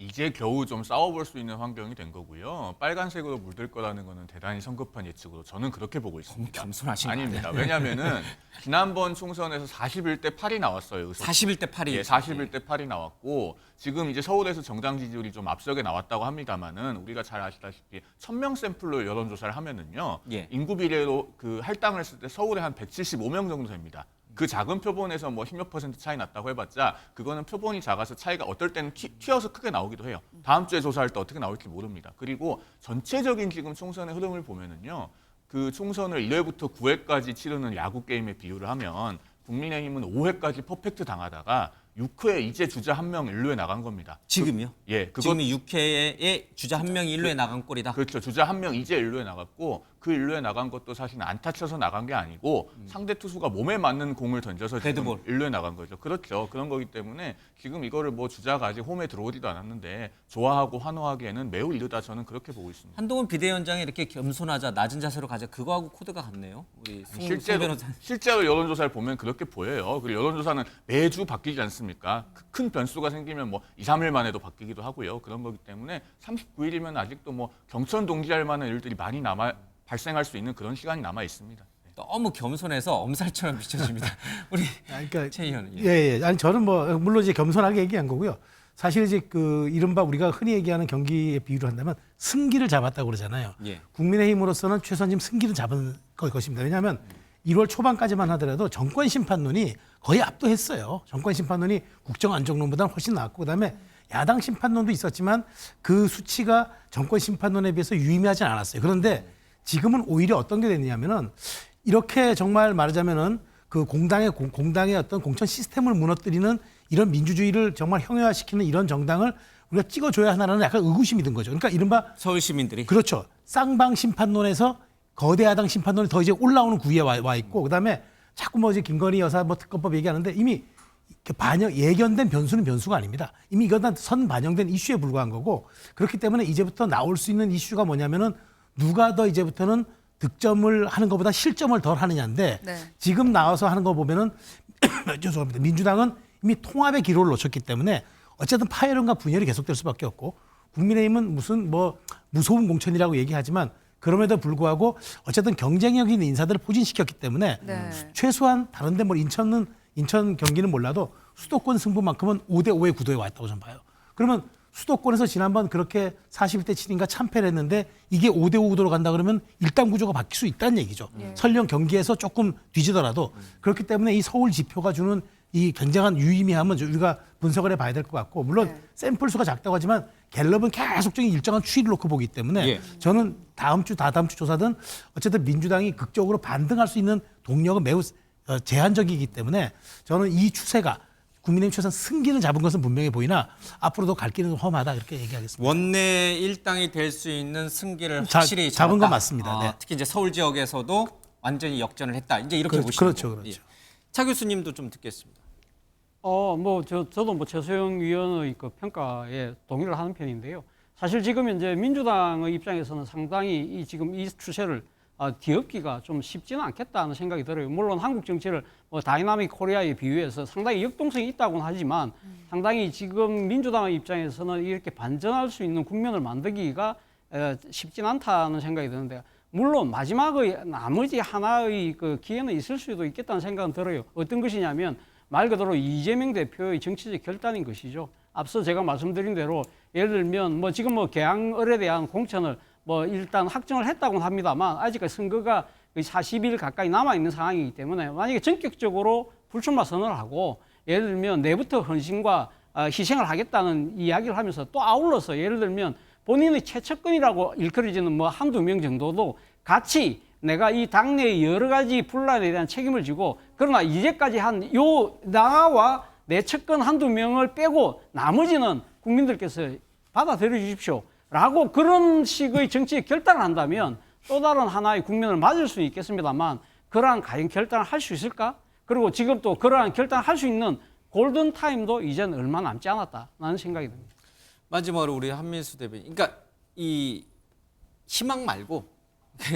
이제 겨우 좀 싸워볼 수 있는 환경이 된 거고요. 빨간색으로 물들 거라는 거는 대단히 성급한 예측으로 저는 그렇게 보고 있습니다. 너무 겸손하신 아닙니다. 왜냐하면은 지난번 총선에서 41대 8이 나왔어요. 의석. 41대 8이. 예, 41대 8이 나왔고 지금 이제 서울에서 정당 지지율이 좀 앞서게 나왔다고 합니다만은 우리가 잘 아시다시피 1000명 샘플로 여론조사를 하면은요. 예. 인구 비례로 그 할당을 했을 때 서울에 한 175명 정도 됩니다. 그 작은 표본에서 뭐 10몇 % 차이 났다고 해봤자 그거는 표본이 작아서 차이가 어떨 때는 튀어서 크게 나오기도 해요. 다음 주에 조사할 때 어떻게 나올지 모릅니다. 그리고 전체적인 지금 총선의 흐름을 보면은요. 그 총선을 1회부터 9회까지 치르는 야구 게임의 비유를 하면 국민의힘은 5회까지 퍼펙트 당하다가 6회에 이제 주자 한 명 1루에 나간 겁니다. 지금요? 예, 지금이 6회에 주자 한 명이 1루에 나간 꼴이다. 그렇죠. 주자 한 명 이제 1루에 나갔고 그 1루에 나간 것도 사실 안타 쳐서 나간 게 아니고 상대 투수가 몸에 맞는 공을 던져서 데드볼. 1루에 나간 거죠. 그렇죠. 그런 거기 때문에 지금 이거를 뭐 주자가 아직 홈에 들어오지도 않았는데 좋아하고 환호하기에는 매우 이르다 저는 그렇게 보고 있습니다. 한동훈 비대위원장이 이렇게 겸손하자 낮은 자세로 가자 그거하고 코드가 같네요. 우리 실제로 여론조사를 보면 그렇게 보여요. 그리고 여론조사는 매주 바뀌지 않습니까? 큰 변수가 생기면 뭐 2, 3일 만에도 바뀌기도 하고요. 그런 거기 때문에 39일이면 아직도 뭐 경천 동지할 만한 일들이 많이 발생할 수 있는 그런 시간이 남아 있습니다. 너무 겸손해서 엄살처럼 비춰집니다. 우리 그러니까 최 의원은. 예. 아니 저는 뭐 물론 이제 겸손하게 얘기한 거고요. 사실 이제 그 이른바 우리가 흔히 얘기하는 경기에 비유를 한다면 승기를 잡았다고 그러잖아요. 예. 국민의힘으로서는 최소한 지금 승기를 잡은 것입니다. 왜냐하면 1월 초반까지만 하더라도 정권 심판론이 거의 압도했어요. 정권 심판론이 국정 안정론보다는 훨씬 나았고 그다음에 야당 심판론도 있었지만 그 수치가 정권 심판론에 비해서 유의미하진 않았어요. 그런데 지금은 오히려 어떤 게 됐냐면은 이렇게 정말 말하자면은 그 공당의 어떤 공천 시스템을 무너뜨리는 이런 민주주의를 정말 형해화시키는 이런 정당을 우리가 찍어줘야 하나라는 약간 의구심이 든 거죠. 그러니까 이른바 서울 시민들이. 그렇죠. 쌍방 심판론에서 거대 야당 심판론이 더 이제 올라오는 구위에 와 있고 그다음에 자꾸 뭐 이제 김건희 여사 뭐 특검법 얘기하는데 이미 예견된 변수는 변수가 아닙니다. 이미 이건 다 선 반영된 이슈에 불과한 거고 그렇기 때문에 이제부터 나올 수 있는 이슈가 뭐냐면은 누가 더 이제부터는 득점을 하는 것보다 실점을 덜 하느냐인데 네. 지금 나와서 하는 거 보면은 죄송합니다. 민주당은 이미 통합의 기로를 놓쳤기 때문에 어쨌든 파열음과 분열이 계속될 수밖에 없고 국민의힘은 무슨 뭐 무소음 공천이라고 얘기하지만 그럼에도 불구하고 어쨌든 경쟁력 있는 인사들을 포진시켰기 때문에 네. 최소한 다른데 뭐 인천 경기는 몰라도 수도권 승부만큼은 5대5의 구도에 와 있다고 저는 봐요. 그러면 수도권에서 지난번 그렇게 41대 7인가 참패를 했는데 이게 5대5 구도로 간다 그러면 일당 구조가 바뀔 수 있다는 얘기죠. 설령 경기에서 조금 뒤지더라도 그렇기 때문에 이 서울 지표가 주는 이 굉장한 유의미함은 우리가 분석을 해봐야 될 것 같고 물론 샘플 수가 작다고 하지만 갤럽은 계속적인 일정한 추이를 놓고 보기 때문에 저는 다다음 주 조사든 어쨌든 민주당이 극적으로 반등할 수 있는 동력은 매우 제한적이기 때문에 저는 이 추세가 국민의힘 최소한 승기는 잡은 것은 분명해 보이나 앞으로도 갈 길은 험하다 이렇게 얘기하겠습니다. 원내 일당이 될 수 있는 승기를 확실히 잡은 건 잡았다. 맞습니다. 네. 특히 이제 서울 지역에서도 완전히 역전을 했다. 이제 이렇게 보시는 그렇죠, 거고. 그렇죠. 차 교수님도 좀 듣겠습니다. 저도 뭐 최소영 위원의 그 평가에 동의를 하는 편인데요. 사실 지금 이제 민주당의 입장에서는 상당히 지금 이 추세를 뒤엎기가 좀 쉽지는 않겠다는 생각이 들어요. 물론 한국 정치를 뭐 다이나믹 코리아에 비유해서 상당히 역동성이 있다고는 하지만 상당히 지금 민주당의 입장에서는 이렇게 반전할 수 있는 국면을 만들기가 쉽진 않다는 생각이 드는데, 물론 마지막의 나머지 하나의 그 기회는 있을 수도 있겠다는 생각은 들어요. 어떤 것이냐면 말 그대로 이재명 대표의 정치적 결단인 것이죠. 앞서 제가 말씀드린 대로 예를 들면 뭐 지금 뭐 개항을에 대한 공천을 뭐 일단 확정을 했다고는 합니다만 아직까지 선거가 40일 가까이 남아 있는 상황이기 때문에 만약에 전격적으로 불출마 선언을 하고 예를 들면 내부터 헌신과 희생을 하겠다는 이야기를 하면서 또 아울러서 예를 들면 본인의 최측근이라고 일컬어지는 뭐 한두 명 정도도 같이 내가 이 당내의 여러 가지 분란에 대한 책임을 지고, 그러나 이제까지 한 나와 내 측근 한두 명을 빼고 나머지는 국민들께서 받아들여 주십시오 라고 그런 식의 정치의 결단을 한다면 또 다른 하나의 국면을 맞을 수 있겠습니다만, 그러한 과연 결단을 할 수 있을까? 그리고 지금 또 그러한 결단을 할 수 있는 골든타임도 이제는 얼마 남지 않았다라는 생각이 듭니다. 마지막으로 우리 한민수 대변인, 그러니까 이 희망 말고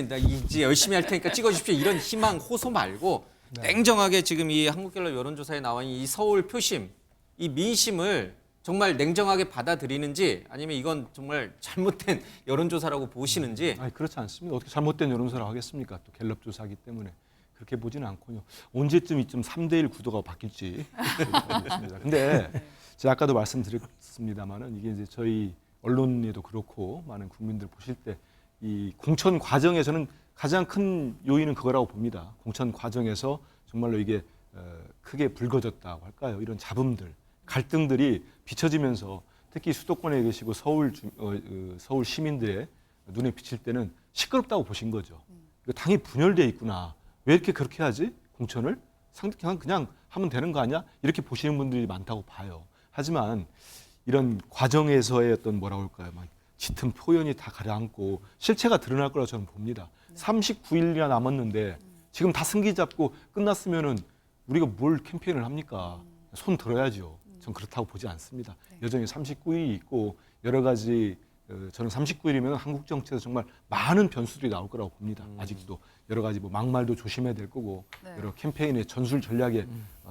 나 이제 열심히 할 테니까 찍어주십시오 이런 희망 호소 말고 냉정하게 지금 이 한국갤럽 여론조사에 나와 있는 이 서울 표심, 이 민심을 정말 냉정하게 받아들이는지 아니면 이건 정말 잘못된 여론조사라고 보시는지. 아니, 그렇지 않습니다. 어떻게 잘못된 여론조사라고 하겠습니까? 또 갤럽 조사이기 때문에 그렇게 보지는 않고요. 언제쯤 이쯤 3대1 구도가 바뀔지 모르겠습니다. 근데 제가 아까도 말씀드렸습니다만은 이게 이제 저희 언론에도 그렇고 많은 국민들 보실 때 이 공천 과정에서는 가장 큰 요인은 그거라고 봅니다. 공천 과정에서 정말로 이게 크게 불거졌다고 할까요? 이런 잡음들, 갈등들이 비춰지면서 특히 수도권에 계시고 서울 시민들의 눈에 비칠 때는 시끄럽다고 보신 거죠. 당이 분열돼 있구나. 왜 이렇게 그렇게 하지? 공천을 그냥 하면 되는 거 아니야? 이렇게 보시는 분들이 많다고 봐요. 하지만 이런 과정에서의 어떤 뭐라고 할까요? 막 짙은 표현이 다 가라앉고 실체가 드러날 거라고 저는 봅니다. 39일이나 남았는데 지금 다 승기 잡고 끝났으면은 우리가 뭘 캠페인을 합니까? 손 들어야죠. 전 그렇다고 보지 않습니다. 여전히 39일이 있고 여러 가지 저는 39일이면 한국 정치에서 정말 많은 변수들이 나올 거라고 봅니다. 아직도 여러 가지 뭐 막말도 조심해야 될 거고 여러 캠페인의 전술 전략의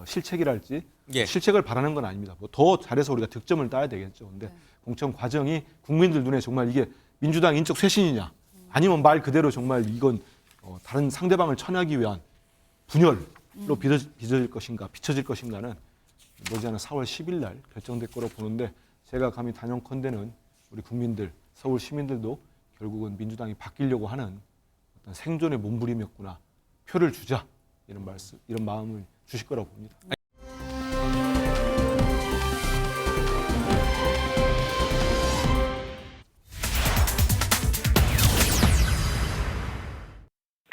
실책이랄지 실책을 바라는 건 아닙니다. 뭐 더 잘해서 우리가 득점을 따야 되겠죠. 근데 공천 과정이 국민들 눈에 정말 이게 민주당 인적 쇄신이냐 아니면 말 그대로 정말 이건 다른 상대방을 쳐내기 위한 분열로 비춰질 것인가는 머지않은 4월 10일 날 결정될 거로 보는데, 제가 감히 단언컨대는 우리 국민들, 서울 시민들도 결국은 민주당이 바뀌려고 하는 어떤 생존의 몸부림이었구나. 표를 주자. 이런 마음을 주실 거라고 봅니다.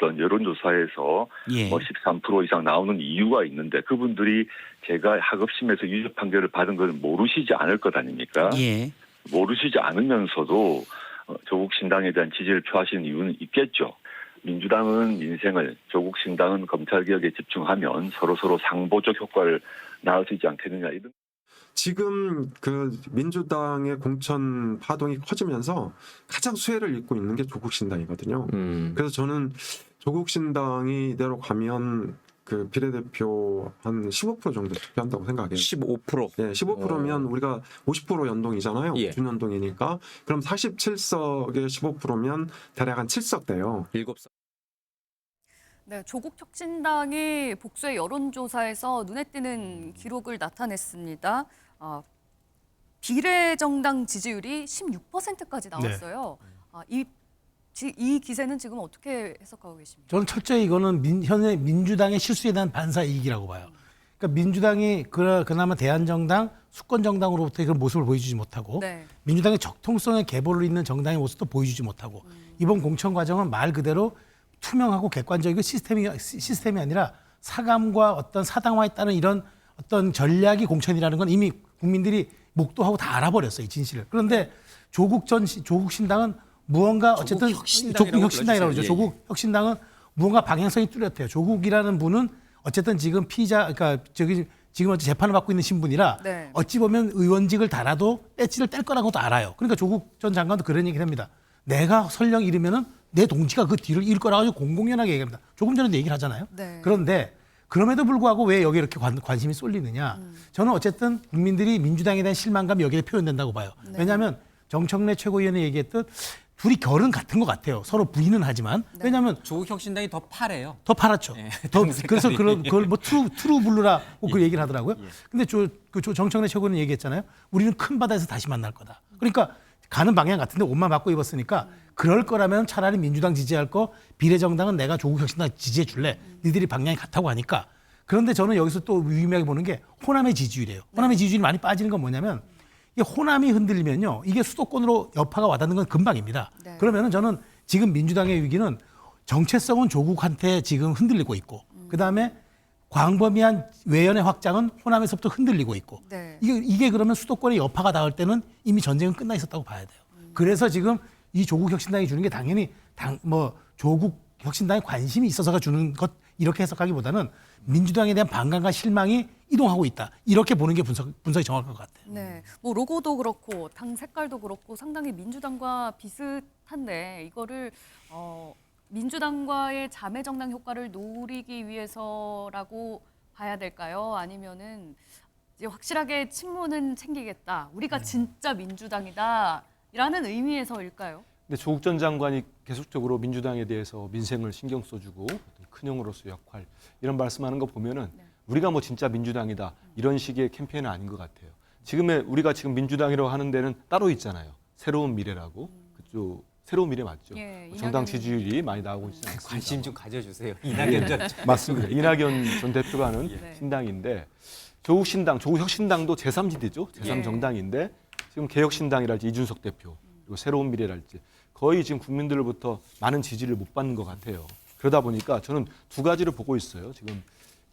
어떤 여론조사에서 뭐 13% 이상 나오는 이유가 있는데 그분들이 제가 하급심에서 유죄 판결을 받은 걸 모르시지 않을 것 아닙니까? 모르시지 않으면서도 조국 신당에 대한 지지를 표하시는 이유는 있겠죠. 민주당은 민생을, 조국 신당은 검찰개혁에 집중하면 서로 상보적 효과를 낳을 수 있지 않겠느냐. 이런. 지금 그 민주당의 공천 파동이 커지면서 가장 수혜를 입고 있는 게 조국 신당이거든요. 그래서 저는 조국 신당이 이대로 가면 그 비례대표 한 15% 정도 투표한다고 생각해요. 15%? 네, 15%면 우리가 50% 연동이잖아요. 준연동이니까. 그럼 47석에 15%면 대략 한 7석 돼요. 7석. 네, 조국 혁신당이 복수의 여론조사에서 눈에 띄는 기록을 나타냈습니다. 비례정당 지지율이 16%까지 나왔어요. 이 기세는 지금 어떻게 해석하고 계십니까? 저는 철저히 이거는 현재 민주당의 실수에 대한 반사이익이라고 봐요. 그러니까 민주당이 그나마 대한정당, 수권정당으로부터의 그런 모습을 보여주지 못하고 민주당의 적통성의 계보를 잇는 정당의 모습도 보여주지 못하고 이번 공천 과정은 말 그대로 투명하고 객관적이고 시스템이 아니라 사감과 어떤 사당화에 따른 이런 어떤 전략이 공천이라는 건 이미 국민들이 목도하고 다 알아버렸어요, 이 진실을. 그런데 조국 신당은 무언가 어쨌든 조국 혁신당이라고 그러죠. 조국 혁신당은 무언가 방향성이 뚜렷해요. 조국이라는 분은 어쨌든 지금 그러니까 지금 재판을 받고 있는 신분이라 네. 어찌 보면 의원직을 달아도 배지를 뗄 거라고도 알아요. 그러니까 조국 전 장관도 그런 얘기를 합니다. 내가 설령 잃으면은 내 동지가 그 뒤를 잃을 거라고 공공연하게 얘기합니다. 조금 전에도 얘기를 하잖아요. 네. 그런데 그럼에도 불구하고 왜 여기 이렇게 관심이 쏠리느냐. 저는 어쨌든 국민들이 민주당에 대한 실망감이 여기에 표현된다고 봐요. 네. 왜냐하면 정청래 최고위원이 얘기했듯 둘이 결은 같은 것 같아요. 서로 부인은 하지만. 네. 왜냐하면 조국 혁신당이 더 파래요. 더 팔았죠. 예, 더 당 색깔이. 그래서 그걸 뭐 트루블루라고 그 얘기를 하더라고요. 예. 근데 정청래 최고는 얘기했잖아요. 우리는 큰 바다에서 다시 만날 거다. 그러니까 가는 방향 같은데 옷만 바꿔 입었으니까 그럴 거라면 차라리 민주당 지지할 거 비례정당은 내가 조국 혁신당 지지해 줄래. 니들이 방향이 같다고 하니까. 그런데 저는 여기서 또 유의미하게 보는 게 호남의 지지율이에요. 호남의 지지율이 많이 빠지는 건 뭐냐면 이 호남이 흔들리면요. 이게 수도권으로 여파가 와닿는 건 금방입니다. 네. 그러면은 저는 지금 민주당의 위기는 정체성은 조국한테 지금 흔들리고 있고 그다음에 광범위한 외연의 확장은 호남에서부터 흔들리고 있고 네. 이게 그러면 수도권의 여파가 닿을 때는 이미 전쟁은 끝나 있었다고 봐야 돼요. 그래서 지금 이 조국 혁신당이 주는 게 당연히 조국 혁신당에 관심이 있어서가 주는 것 이렇게 해석하기보다는 민주당에 대한 반감과 실망이 이동하고 있다. 이렇게 보는 게 분석이 정확할 것 같아요. 네, 뭐 로고도 그렇고 당 색깔도 그렇고 상당히 민주당과 비슷한데 이거를 민주당과의 자매 정당 효과를 노리기 위해서라고 봐야 될까요? 아니면은 이제 확실하게 친문은 챙기겠다. 우리가 진짜 민주당이다라는 의미에서일까요? 근데 조국 전 장관이 계속적으로 민주당에 대해서 민생을 신경 써주고 큰 형으로서 역할 이런 말씀하는 거 보면은 우리가 뭐 진짜 민주당이다 이런 식의 캠페인은 아닌 것 같아요. 우리가 지금 민주당이라고 하는 데는 따로 있잖아요. 새로운 미래라고 그쪽 새로운 미래 맞죠? 예, 정당 지지율이 많이 나오고 있지 않습니까? 관심 좀 가져주세요. 이낙연 전 맞습니다. 이낙연 전 대표가 하는 네. 신당인데 조국 혁신당도 제3지대죠. 제3정당인데 지금 개혁신당이랄지 이준석 대표 그리고 새로운 미래랄지 거의 지금 국민들로부터 많은 지지를 못 받는 것 같아요. 그러다 보니까 저는 두 가지를 보고 있어요. 지금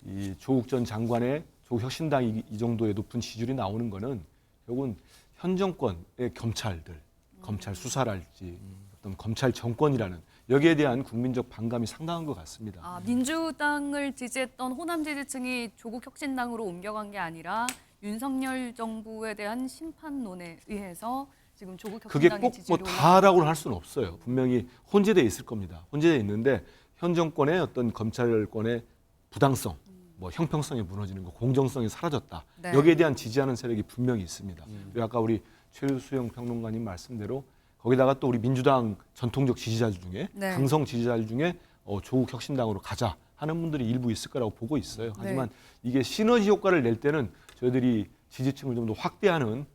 이 조국 전 장관의 조국 혁신당이 이 정도의 높은 지지율이 나오는 거는 결국은 현 정권의 검찰 수사랄지 어떤 검찰 정권이라는 여기에 대한 국민적 반감이 상당한 것 같습니다. 민주당을 지지했던 호남 지지층이 조국 혁신당으로 옮겨간 게 아니라 윤석열 정부에 대한 심판론에 의해서 지금 조국 그게 혁신당의 꼭 뭐 지지율이 다라고 할 수는 없어요. 분명히 혼재돼 있을 겁니다. 혼재돼 있는데 현 정권의 어떤 검찰권의 부당성, 뭐 형평성이 무너지는 거, 공정성이 사라졌다. 네. 여기에 대한 지지하는 세력이 분명히 있습니다. 그리고 아까 우리 최수영 평론가님 말씀대로 거기다가 또 우리 민주당 전통적 지지자들 중에 네. 강성 지지자들 중에 조국 혁신당으로 가자 하는 분들이 일부 있을 거라고 보고 있어요. 하지만 이게 시너지 효과를 낼 때는 저희들이 지지층을 좀 더 확대하는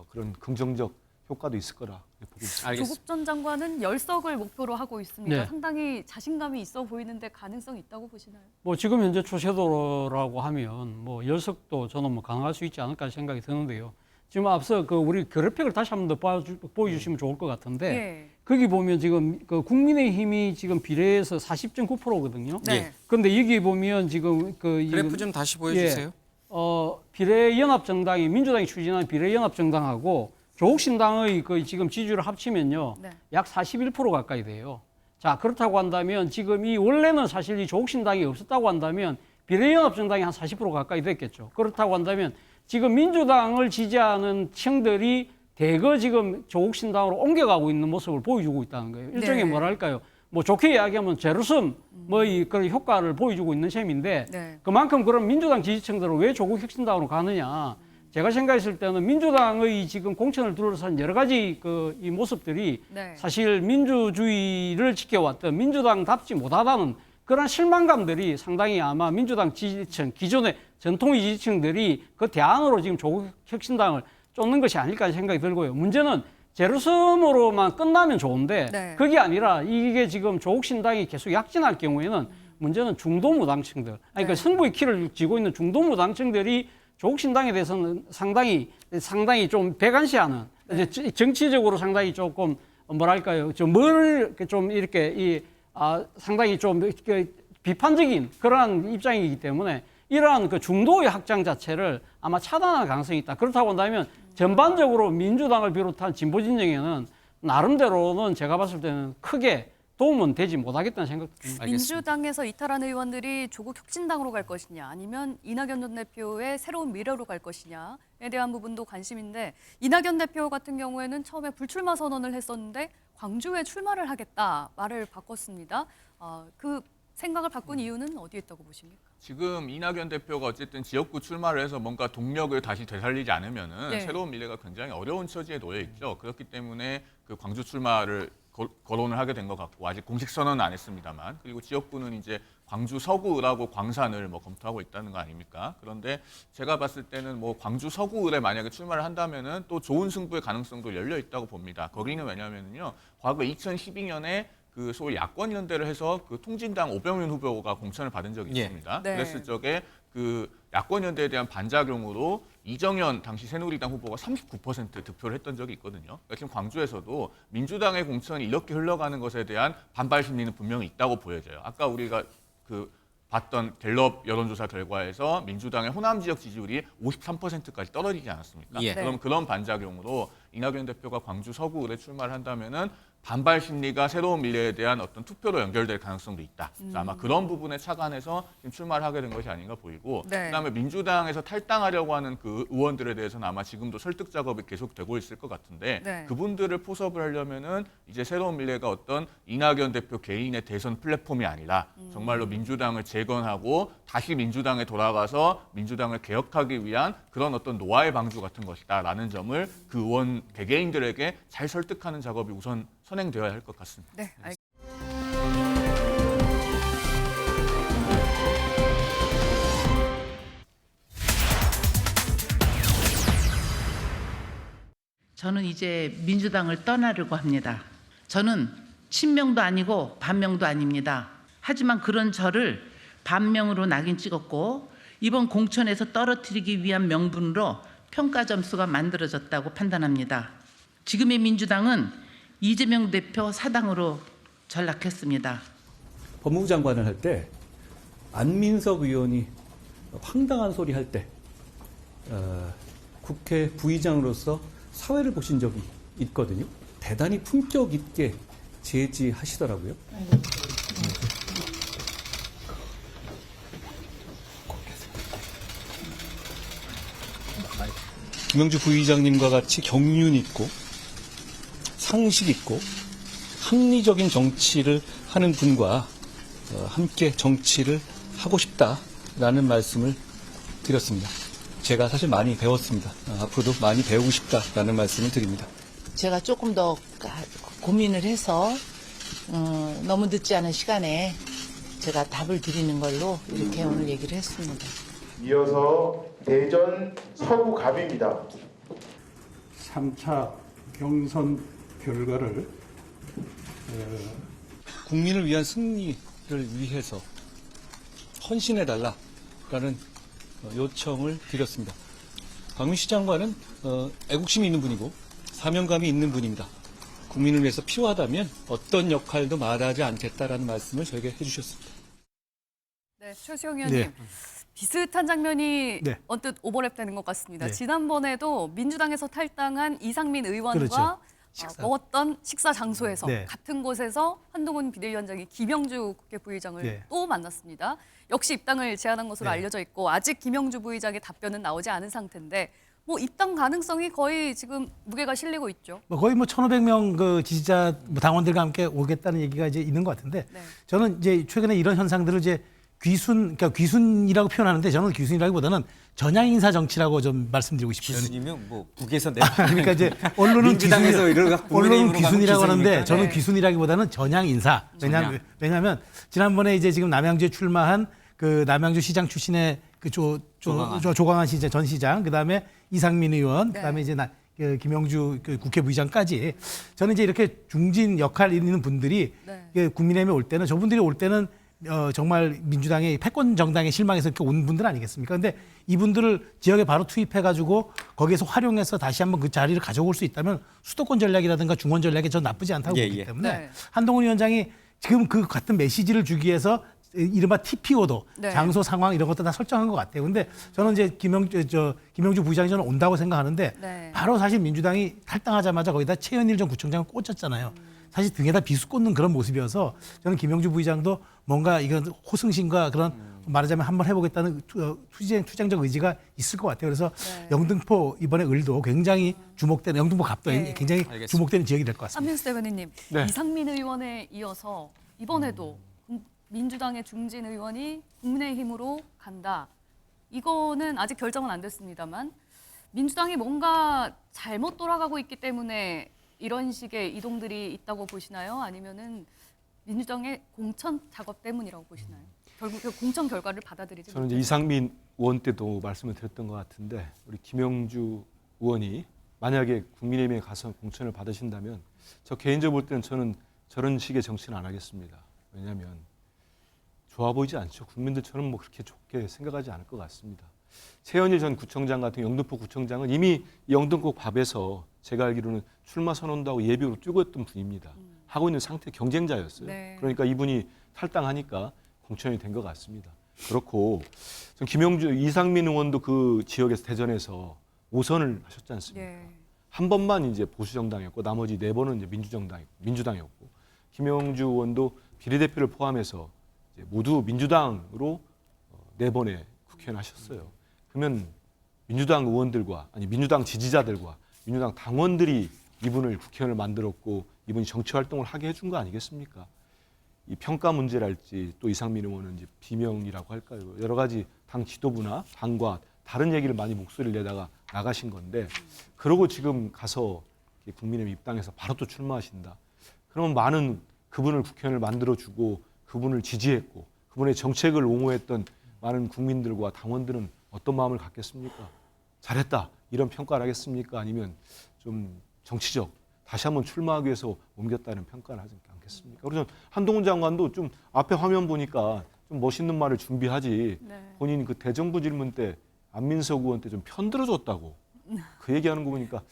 그런 긍정적 효과도 있을 거라 보고 있습니다. 알겠습니다. 조국 전 장관은 10석을 목표로 하고 있습니다. 네. 상당히 자신감이 있어 보이는데 가능성이 있다고 보시나요? 뭐 지금 현재 추세도라고 하면 뭐 10석도 저는 뭐 가능할 수 있지 않을까 생각이 드는데요. 지금 앞서 우리 그래픽을 다시 한 번 더 보여주시면 좋을 것 같은데 예. 거기 보면 지금 국민의힘이 지금 비례에서 40.9%거든요. 네. 그런데 여기 보면 지금 그래프 좀 다시 보여주세요. 비례연합정당이 민주당이 추진한 비례연합정당하고 조국신당의 지금 지지율을 합치면요. 네. 약 41% 가까이 돼요. 자, 그렇다고 한다면 지금 원래는 사실 이 조국신당이 없었다고 한다면 비례연합정당이 한 40% 가까이 됐겠죠. 그렇다고 한다면 지금 민주당을 지지하는 층들이 대거 지금 조국신당으로 옮겨가고 있는 모습을 보여주고 있다는 거예요. 일종의 네. 뭐랄까요. 뭐 좋게 이야기하면 제루섬 그런 효과를 보여주고 있는 셈인데 네. 그만큼 그런 민주당 지지층들은 왜 조국 혁신당으로 가느냐. 제가 생각했을 때는 민주당의 지금 공천을 둘러싼 여러 가지 이 모습들이 네. 사실 민주주의를 지켜왔던 민주당답지 못하다는 그런 실망감들이 상당히 아마 민주당 지지층, 기존의 전통의 지지층들이 그 대안으로 지금 조국 혁신당을 쫓는 것이 아닐까 생각이 들고요. 문제는 제루섬으로만 끝나면 좋은데 네. 그게 아니라 이게 지금 조국 신당이 계속 약진할 경우에는 문제는 중도 무당층들, 그러니까 승부의 키를 쥐고 있는 중도 무당층들이 조국 신당에 대해서는 상당히 좀 배관시하는 이제 정치적으로 상당히 조금 뭐랄까요, 좀 이렇게 상당히 좀 비판적인 그러한 입장이기 때문에 이러한 중도의 확장 자체를 아마 차단할 가능성이 있다. 그렇다고 한다면 전반적으로 민주당을 비롯한 진보 진영에는 나름대로는 제가 봤을 때는 크게 도움은 되지 못하겠다는 생각도 듭니다. 민주당에서 이탈한 의원들이 조국 혁신당으로 갈 것이냐 아니면 이낙연 전 대표의 새로운 미래로 갈 것이냐에 대한 부분도 관심인데 이낙연 대표 같은 경우에는 처음에 불출마 선언을 했었는데 광주에 출마를 하겠다 말을 바꿨습니다. 그 생각을 바꾼 이유는 어디에 있다고 보십니까? 지금 이낙연 대표가 어쨌든 지역구 출마를 해서 뭔가 동력을 다시 되살리지 않으면은 네. 새로운 미래가 굉장히 어려운 처지에 놓여 있죠. 그렇기 때문에 그 광주 출마를 거론을 하게 된 것 같고 아직 공식 선언은 안 했습니다만 그리고 지역구는 이제 광주 서구을하고 광산을 뭐 검토하고 있다는 거 아닙니까? 그런데 제가 봤을 때는 뭐 광주 서구을에 만약에 출마를 한다면은 또 좋은 승부의 가능성도 열려 있다고 봅니다. 거기는 왜냐면은요 과거 2012년에 그 소위 야권 연대를 해서 그 통진당 오병윤 후보가 공천을 받은 적이 있습니다. 네. 그랬을 적에 그 야권 연대에 대한 반작용으로 이정현 당시 새누리당 후보가 39% 득표를 했던 적이 있거든요. 그러니까 지금 광주에서도 민주당의 공천이 이렇게 흘러가는 것에 대한 반발 심리는 분명히 있다고 보여져요. 아까 우리가 그 봤던 갤럽 여론조사 결과에서 민주당의 호남 지역 지지율이 53%까지 떨어지지 않았습니까? 예. 그럼 그런 반작용으로 이낙연 대표가 광주 서구을에 출마를 한다면은 반발 심리가 새로운 미래에 대한 어떤 투표로 연결될 가능성도 있다. 그래서 아마 그런 부분에 착안해서 지금 출마를 하게 된 것이 아닌가 보이고 네. 그다음에 민주당에서 탈당하려고 하는 그 의원들에 대해서는 아마 지금도 설득 작업이 계속되고 있을 것 같은데 네. 그분들을 포섭을 하려면은 이제 새로운 미래가 어떤 이낙연 대표 개인의 대선 플랫폼이 아니라 정말로 민주당을 재건하고 다시 민주당에 돌아가서 민주당을 개혁하기 위한 그런 어떤 노아의 방주 같은 것이다라는 점을 그 의원 개개인들에게 잘 설득하는 작업이 우선 선행되어야 할 것 같습니다. 네, 저는 이제 민주당을 떠나려고 합니다. 저는 친명도 아니고 반명도 아닙니다. 하지만 그런 저를 반명으로 낙인 찍었고 이번 공천에서 떨어뜨리기 위한 명분으로 평가 점수가 만들어졌다고 판단합니다. 지금의 민주당은 이재명 대표 사당으로 전락했습니다. 법무부 장관을 할 때 안민석 의원이 황당한 소리 할 때 국회 부의장으로서 사회를 보신 적이 있거든요. 대단히 품격 있게 제지하시더라고요. 김영주 부의장님과 같이 경륜 있고 상식 있고 합리적인 정치를 하는 분과 함께 정치를 하고 싶다라는 말씀을 드렸습니다. 제가 사실 많이 배웠습니다. 앞으로도 많이 배우고 싶다라는 말씀을 드립니다. 제가 조금 더 고민을 해서 너무 늦지 않은 시간에 제가 답을 드리는 걸로 이렇게 오늘 얘기를 했습니다. 이어서 대전 서구갑입니다. 3차 경선 결과를 국민을 위한 승리를 위해서 헌신해달라라는 요청을 드렸습니다. 박민식 장관은 애국심이 있는 분이고 사명감이 있는 분입니다. 국민을 위해서 필요하다면 어떤 역할도 마다하지 않겠다라는 말씀을 저에게 해주셨습니다. 네, 최수영 의원님. 네. 비슷한 장면이 네. 언뜻 오버랩되는 것 같습니다. 네. 지난번에도 민주당에서 탈당한 이상민 의원과 그렇죠. 먹었던 식사 장소에서 네. 같은 곳에서 한동훈 비대위원장이 김영주 국회 부의장을 네. 또 만났습니다. 역시 입당을 제안한 것으로 네. 알려져 있고 아직 김영주 부의장의 답변은 나오지 않은 상태인데 뭐 입당 가능성이 거의 지금 무게가 실리고 있죠. 거의 1,500명 그 지지자 당원들과 함께 오겠다는 얘기가 이제 있는 것 같은데 네. 저는 이제 최근에 이런 현상들을 이제 그러니까 귀순이라고 표현하는데 저는 귀순이라기보다는 전향 인사 정치라고 좀 말씀드리고 싶어요. 귀순이면 뭐 북에서 내 그러니까 이제 언론은 민주당에서 언론은 귀순이라고 하는데 귀순입니까? 저는 네. 귀순이라기보다는 전향 인사. 왜냐하면 지난번에 이제 지금 남양주에 출마한 그 남양주 시장 출신의 그 조광한 시장 전 시장, 그다음에 이상민 의원, 그다음에 이제 그 김영주 그 국회 부의장까지 저는 이제 이렇게 중진 역할 있는 분들이 국민의힘에 올 때는 저분들이 올 때는 정말 민주당의 패권 정당에 실망해서 이렇게 온 분들 아니겠습니까? 근데 이분들을 지역에 바로 투입해가지고 거기에서 활용해서 다시 한번 그 자리를 가져올 수 있다면 수도권 전략이라든가 중원 전략이 전 나쁘지 않다고 보기 때문에 한동훈 위원장이 지금 그 같은 메시지를 주기 위해서 이른바 TPO도 장소 상황 이런 것도 다 설정한 것 같아요. 근데 저는 이제 김영주 부의장이 저는 온다고 생각하는데 바로 사실 민주당이 탈당하자마자 거기다 최현일 전 구청장을 꽂았잖아요. 사실 등에다 비수 꽂는 그런 모습이어서 저는 김영주 부의장도 뭔가 이건 호승심과 그런 말하자면 한번 해보겠다는 투쟁적 의지가 있을 것 같아요. 그래서 영등포 이번에 을도 굉장히 주목되는 영등포 갑도 굉장히 알겠습니다. 주목되는 지역이 될 것 같습니다. 한민수 대변인님, 이상민 의원에 이어서 이번에도 민주당의 중진 의원이 국민의힘으로 간다. 이거는 아직 결정은 안 됐습니다만 민주당이 뭔가 잘못 돌아가고 있기 때문에 이런 식의 이동들이 있다고 보시나요? 아니면은 민주당의 공천 작업 때문이라고 보시나요? 결국 그 공천 결과를 받아들이지 저는 이제 이상민 의원 때도 말씀을 드렸던 것 같은데 우리 김영주 의원이 만약에 국민의힘에 가서 공천을 받으신다면 저 개인적으로 볼 때는 저는 저런 식의 정치는 안 하겠습니다. 왜냐하면 좋아 보이지 않죠. 국민들처럼 뭐 그렇게 좋게 생각하지 않을 것 같습니다. 최현일 전 구청장 같은 영등포 구청장은 이미 영등포 밥에서 제가 알기로는 출마 선언도 하고 예비로 뛰고 있던 분입니다. 하고 있는 상태 경쟁자였어요. 그러니까 이분이 탈당하니까 공천이 된 것 같습니다. 그렇고 김영주, 이상민 의원도 그 지역에서 대전에서 5선을 하셨지 않습니까? 한 번만 이제 보수 정당이었고 나머지 4번은 이제 민주당이었고 김영주 의원도 비례대표를 포함해서 이제 모두 민주당으로 4번의 국회의원 하셨어요. 그러면 민주당 의원들과 아니 민주당 지지자들과 민주당 당원들이 이분을 국회의원을 만들었고 이분이 정치 활동을 하게 해준 거 아니겠습니까? 이 평가 문제랄지 또 이상민 의원은 이제 비명이라고 할까요? 여러 가지 당 지도부나 당과 다른 얘기를 많이 목소리를 내다가 나가신 건데 그러고 지금 가서 국민의힘 입당해서 바로 또 출마하신다. 그러면 많은 그분을 국회의원을 만들어주고 그분을 지지했고 그분의 정책을 옹호했던 많은 국민들과 당원들은 어떤 마음을 갖겠습니까? 잘했다 이런 평가를 하겠습니까? 아니면 좀 정치적 다시 한번 출마하기 위해서 옮겼다는 평가를 하지 않겠습니까? 그래서 한동훈 장관도 좀 앞에 화면 보니까 좀 멋있는 말을 준비하지 본인 그 대정부 질문 때 안민석 의원 때 좀 편들어줬다고 그 얘기하는 거 보니까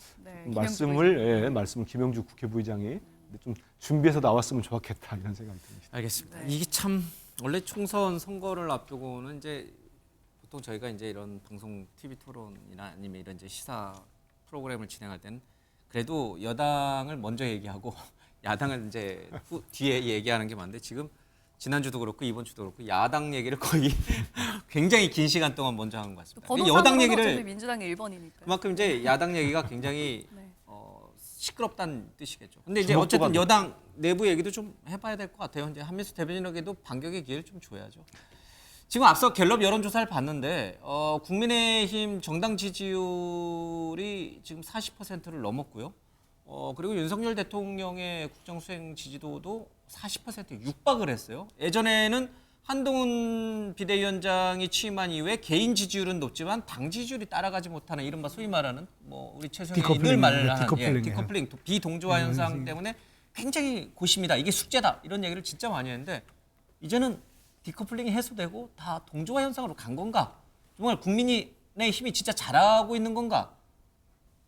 말씀을 김영주 국회 부의장이 좀 준비해서 나왔으면 좋았겠다 이런 생각이 듭니다. 알겠습니다. 이게 참 원래 총선 선거를 앞두고는 이제 보통 저희가 이제 이런 방송 TV 토론이나 아니면 이런 이제 시사 프로그램을 진행할 때는 그래도 여당을 먼저 얘기하고 야당은 이제 뒤에 얘기하는 게 많은데 지금 지난주도 그렇고 이번 주도 그렇고 야당 얘기를 거의 굉장히 긴 시간 동안 먼저 하는 것 같습니다. 여당 얘기를 민주당이 1번이니까. 그만큼 이제 야당 얘기가 굉장히 시끄럽다는 뜻이겠죠. 근데 이제 어쨌든 여당 내부 얘기도 좀 해봐야 될 것 같아요. 이제 한민수 대변인에게도 반격의 기회를 좀 줘야죠. 지금 앞서 갤럽 여론조사를 봤는데 국민의힘 정당 지지율이 지금 40%를 넘었고요. 그리고 윤석열 대통령의 국정수행 지지도도 40%에 육박을 했어요. 예전에는 한동훈 비대위원장이 취임한 이후에 개인 지지율은 높지만 당 지지율이 따라가지 못하는 이른바 소위 말하는 뭐 우리 최소영이 늘 말하는 디커플링, 비동조화 현상 때문에 굉장히 고심이다. 이게 숙제다. 이런 얘기를 진짜 많이 했는데 이제는 디커플링이 해소되고 다 동조화 현상으로 간 건가? 정말 국민의 힘이 진짜 잘하고 있는 건가?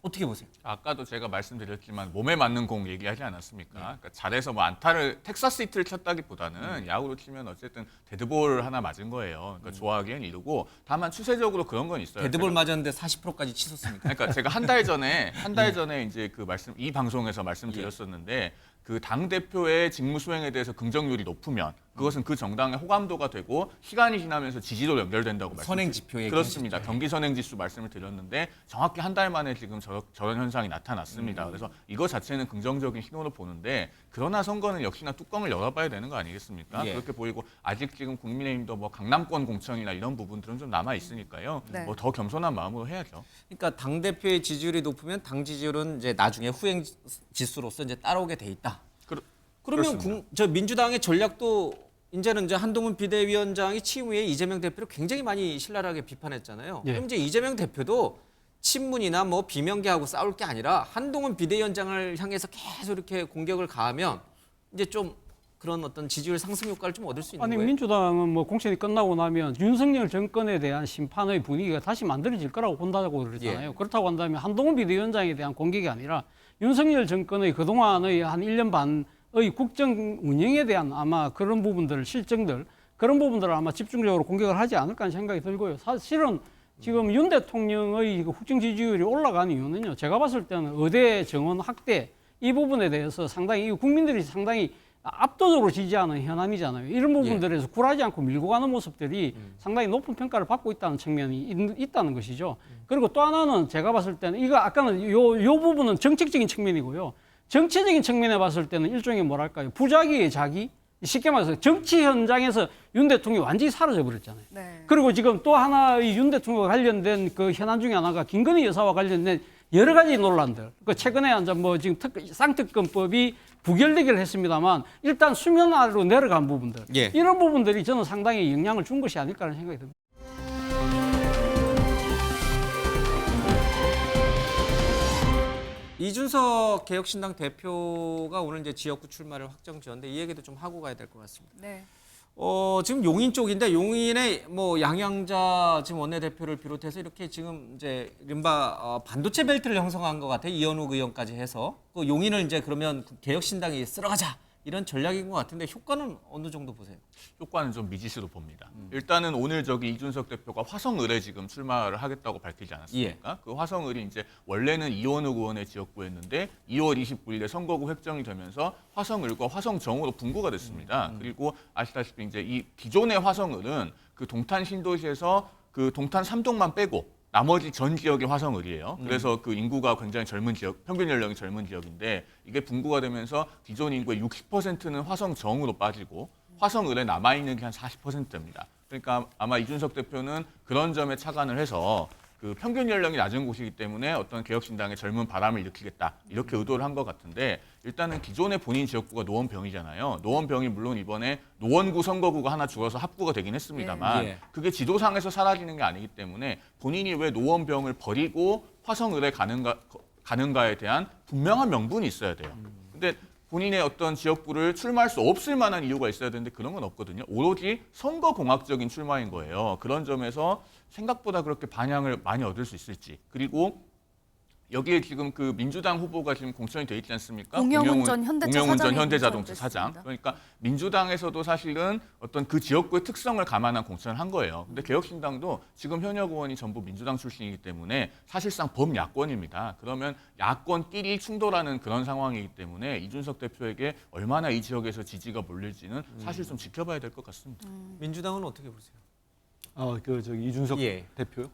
어떻게 보세요? 아까도 제가 말씀드렸지만 몸에 맞는 공 얘기하지 않았습니까? 그러니까 잘해서 뭐 안타를 텍사스 히트를 쳤다기보다는 야구로 치면 어쨌든 데드볼 하나 맞은 거예요. 그러니까 좋아하기엔 이르고 다만 추세적으로 그런 건 있어요. 데드볼 맞았는데 40%까지 치솟습니까? 그러니까 제가 한 달 전에 이제 그 이 방송에서 말씀드렸었는데 그 당 대표의 직무 수행에 대해서 긍정률이 높으면 그것은 그 정당의 호감도가 되고 시간이 지나면서 지지도로 연결된다고 선행 지표 얘기 그렇습니다. 경기 선행 지수 말씀을 드렸는데 정확히 한 달 만에 지금 저런 현상이 나타났습니다. 그래서 이거 자체는 긍정적인 신호로 보는데 그러나 선거는 역시나 뚜껑을 열어봐야 되는 거 아니겠습니까? 그렇게 보이고 아직 지금 국민의힘도 뭐 강남권 공천이나 이런 부분들은 좀 남아 있으니까요. 뭐 더 겸손한 마음으로 해야죠. 그러니까 당 대표의 지지율이 높으면 당 지지율은 이제 나중에 후행 지수로서 이제 따라오게 돼 있다. 그러면 저 민주당의 전략도 이제는 이제 한동훈 비대위원장이 취임 후에 이재명 대표를 굉장히 많이 신랄하게 비판했잖아요. 그럼 이제 이재명 대표도 친문이나 뭐 비명계하고 싸울 게 아니라 한동훈 비대위원장을 향해서 계속 이렇게 공격을 가하면 이제 좀 그런 어떤 지지율 상승 효과를 좀 얻을 수 있는 거예요. 민주당은 뭐 공천이 끝나고 나면 윤석열 정권에 대한 심판의 분위기가 다시 만들어질 거라고 본다고 그러잖아요. 그렇다고 한다면 한동훈 비대위원장에 대한 공격이 아니라 윤석열 정권의 그동안의 한 1년 반의 국정 운영에 대한 아마 그런 부분들, 실정들, 그런 부분들을 아마 집중적으로 공격을 하지 않을까 하는 생각이 들고요. 사실은 지금 윤 대통령의 국정 지지율이 올라간 이유는요. 제가 봤을 때는 의대 정원 확대 이 부분에 대해서 상당히 국민들이 상당히 압도적으로 지지하는 현안이잖아요. 이런 부분들에서 굴하지 않고 밀고 가는 모습들이 상당히 높은 평가를 받고 있다는 측면이 있다는 것이죠. 그리고 또 하나는 제가 봤을 때는 이거 아까는 요 부분은 정책적인 측면이고요. 정치적인 측면에 봤을 때는 일종의 뭐랄까요. 부자기의 자기? 쉽게 말해서 정치 현장에서 윤 대통령이 완전히 사라져 버렸잖아요. 네. 그리고 지금 또 하나 윤 대통령과 관련된 그 현안 중에 하나가 김건희 여사와 관련된 여러 가지 논란들. 그 최근에 이제 뭐 지금 쌍특검법이 부결되기를 했습니다만 일단 수면 아래로 내려간 부분들. 예. 이런 부분들이 저는 상당히 영향을 준 것이 아닐까라는 생각이 듭니다. 이준석 개혁신당 대표가 오늘 이제 지역구 출마를 확정 지었는데 이 얘기도 좀 하고 가야 될 것 같습니다. 네. 지금 용인 쪽인데 용인의 뭐 양양자 지금 원내대표를 비롯해서 이렇게 지금 이제 이른바 반도체 벨트를 형성한 것 같아요. 이현욱 의원까지 해서 그 용인을 이제 그러면 개혁신당이 쓸어가자 이런 전략인 것 같은데 효과는 어느 정도 보세요? 효과는 좀 미지수로 봅니다. 일단은 오늘 저기 이준석 대표가 화성을에 지금 출마를 하겠다고 밝히지 않았습니까? 그 화성을이 이제 원래는 이원욱 의원의 지역구였는데 2월 29일에 선거구 획정이 되면서 화성을과 화성정으로 분구가 됐습니다. 그리고 아시다시피 이제 이 기존의 화성을은 그 동탄 신도시에서 그 동탄 3동만 빼고 나머지 전 지역이 화성을이에요. 그래서 그 인구가 굉장히 젊은 지역, 평균 연령이 젊은 지역인데 이게 분구가 되면서 기존 인구의 60%는 화성정으로 빠지고 화성을에 남아있는 게 한 40%입니다. 그러니까 아마 이준석 대표는 그런 점에 착안을 해서 그 평균 연령이 낮은 곳이기 때문에 어떤 개혁신당의 젊은 바람을 일으키겠다 이렇게 의도를 한 것 같은데 일단은 기존의 본인 지역구가 노원병이잖아요. 노원병이 물론 이번에 노원구 선거구가 하나 줄어서 합구가 되긴 했습니다만 그게 지도상에서 사라지는 게 아니기 때문에 본인이 왜 노원병을 버리고 화성을에 가는가에 대한 분명한 명분이 있어야 돼요. 근데 본인의 어떤 지역구를 출마할 수 없을 만한 이유가 있어야 되는데 그런 건 없거든요. 오로지 선거공학적인 출마인 거예요. 그런 점에서 생각보다 그렇게 반향을 많이 얻을 수 있을지. 그리고 여기에 지금 그 민주당 후보가 지금 공천이 돼 있지 않습니까? 공영훈 전 현대자동차 사장. 그러니까 민주당에서도 사실은 어떤 그 지역구의 특성을 감안한 공천을 한 거예요. 근데 개혁신당도 지금 현역 의원이 전부 민주당 출신이기 때문에 사실상 범야권입니다. 그러면 야권끼리 충돌하는 그런 상황이기 때문에 이준석 대표에게 얼마나 이 지역에서 지지가 몰릴지는 사실 좀 지켜봐야 될 것 같습니다. 민주당은 어떻게 보세요? 저기 이준석 대표요?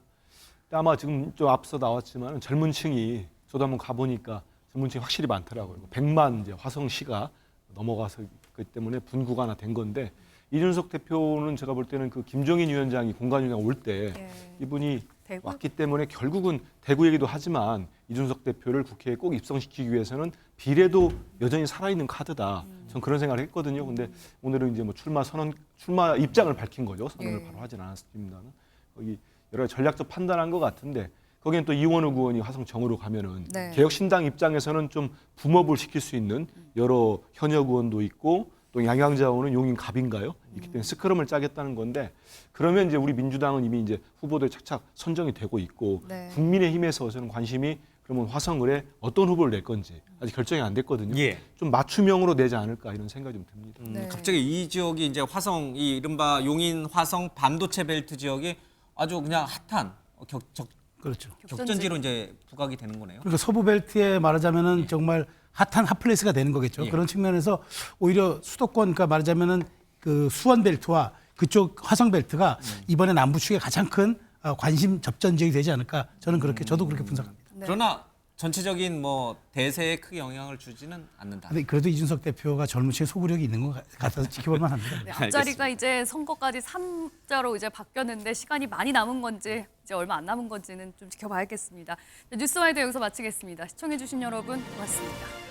아마 지금 좀 앞서 나왔지만 젊은 층이 저도 한번 가보니까 젊은 층이 확실히 많더라고요. 100만 이제 화성시가 넘어가서 그 때문에 분구가 하나 된 건데 이준석 대표는 제가 볼 때는 그 김종인 위원장이 공관위원장 올 때 이분이 대구? 왔기 때문에 결국은 대구 얘기도 하지만 이준석 대표를 국회에 꼭 입성시키기 위해서는 비례도 여전히 살아있는 카드다. 전 그런 생각을 했거든요. 근데 오늘은 이제 뭐 출마 입장을 밝힌 거죠. 선언을 바로 하진 않았습니다만 거기 여러 가지 전략적 판단한 것 같은데 거기는 또 이원욱 의원이 화성정으로 가면은 개혁신당 입장에서는 좀 붐업을 시킬 수 있는 여러 현역 의원도 있고 또 양양자 의원은 용인 갑인가요? 있기 때문에 스크럼을 짜겠다는 건데 그러면 이제 우리 민주당은 이미 이제 후보들 착착 선정이 되고 있고 국민의힘에서 저는 관심이 그러면 화성을에 어떤 후보를 낼 건지 아직 결정이 안 됐거든요. 좀 맞춤형으로 내지 않을까 이런 생각이 좀 듭니다. 갑자기 이 지역이 이제 화성, 이 이른바 용인 화성 반도체 벨트 지역이 아주 그냥 핫한 그렇죠. 격전지로 이제 부각이 되는 거네요. 그러니까 서부 벨트에 말하자면은 정말 핫한 핫플레이스가 되는 거겠죠. 그런 측면에서 오히려 수도권, 그러니까 말하자면은 그 수원 벨트와 그쪽 화성 벨트가 이번에 남부 축의 가장 큰 관심 접전 지역이 되지 않을까. 저는 저도 그렇게 분석합니다. 그러나 전체적인 뭐 대세에 크게 영향을 주지는 않는다. 근데 그래도 이준석 대표가 젊은 층의 소구력이 있는 것 같아서 지켜볼 만합니다. 네, 앞자리가 이제 선거까지 3자로 이제 바뀌었는데 시간이 많이 남은 건지 이제 얼마 안 남은 건지는 좀 지켜봐야겠습니다. 뉴스와이드 여기서 마치겠습니다. 시청해주신 여러분 고맙습니다.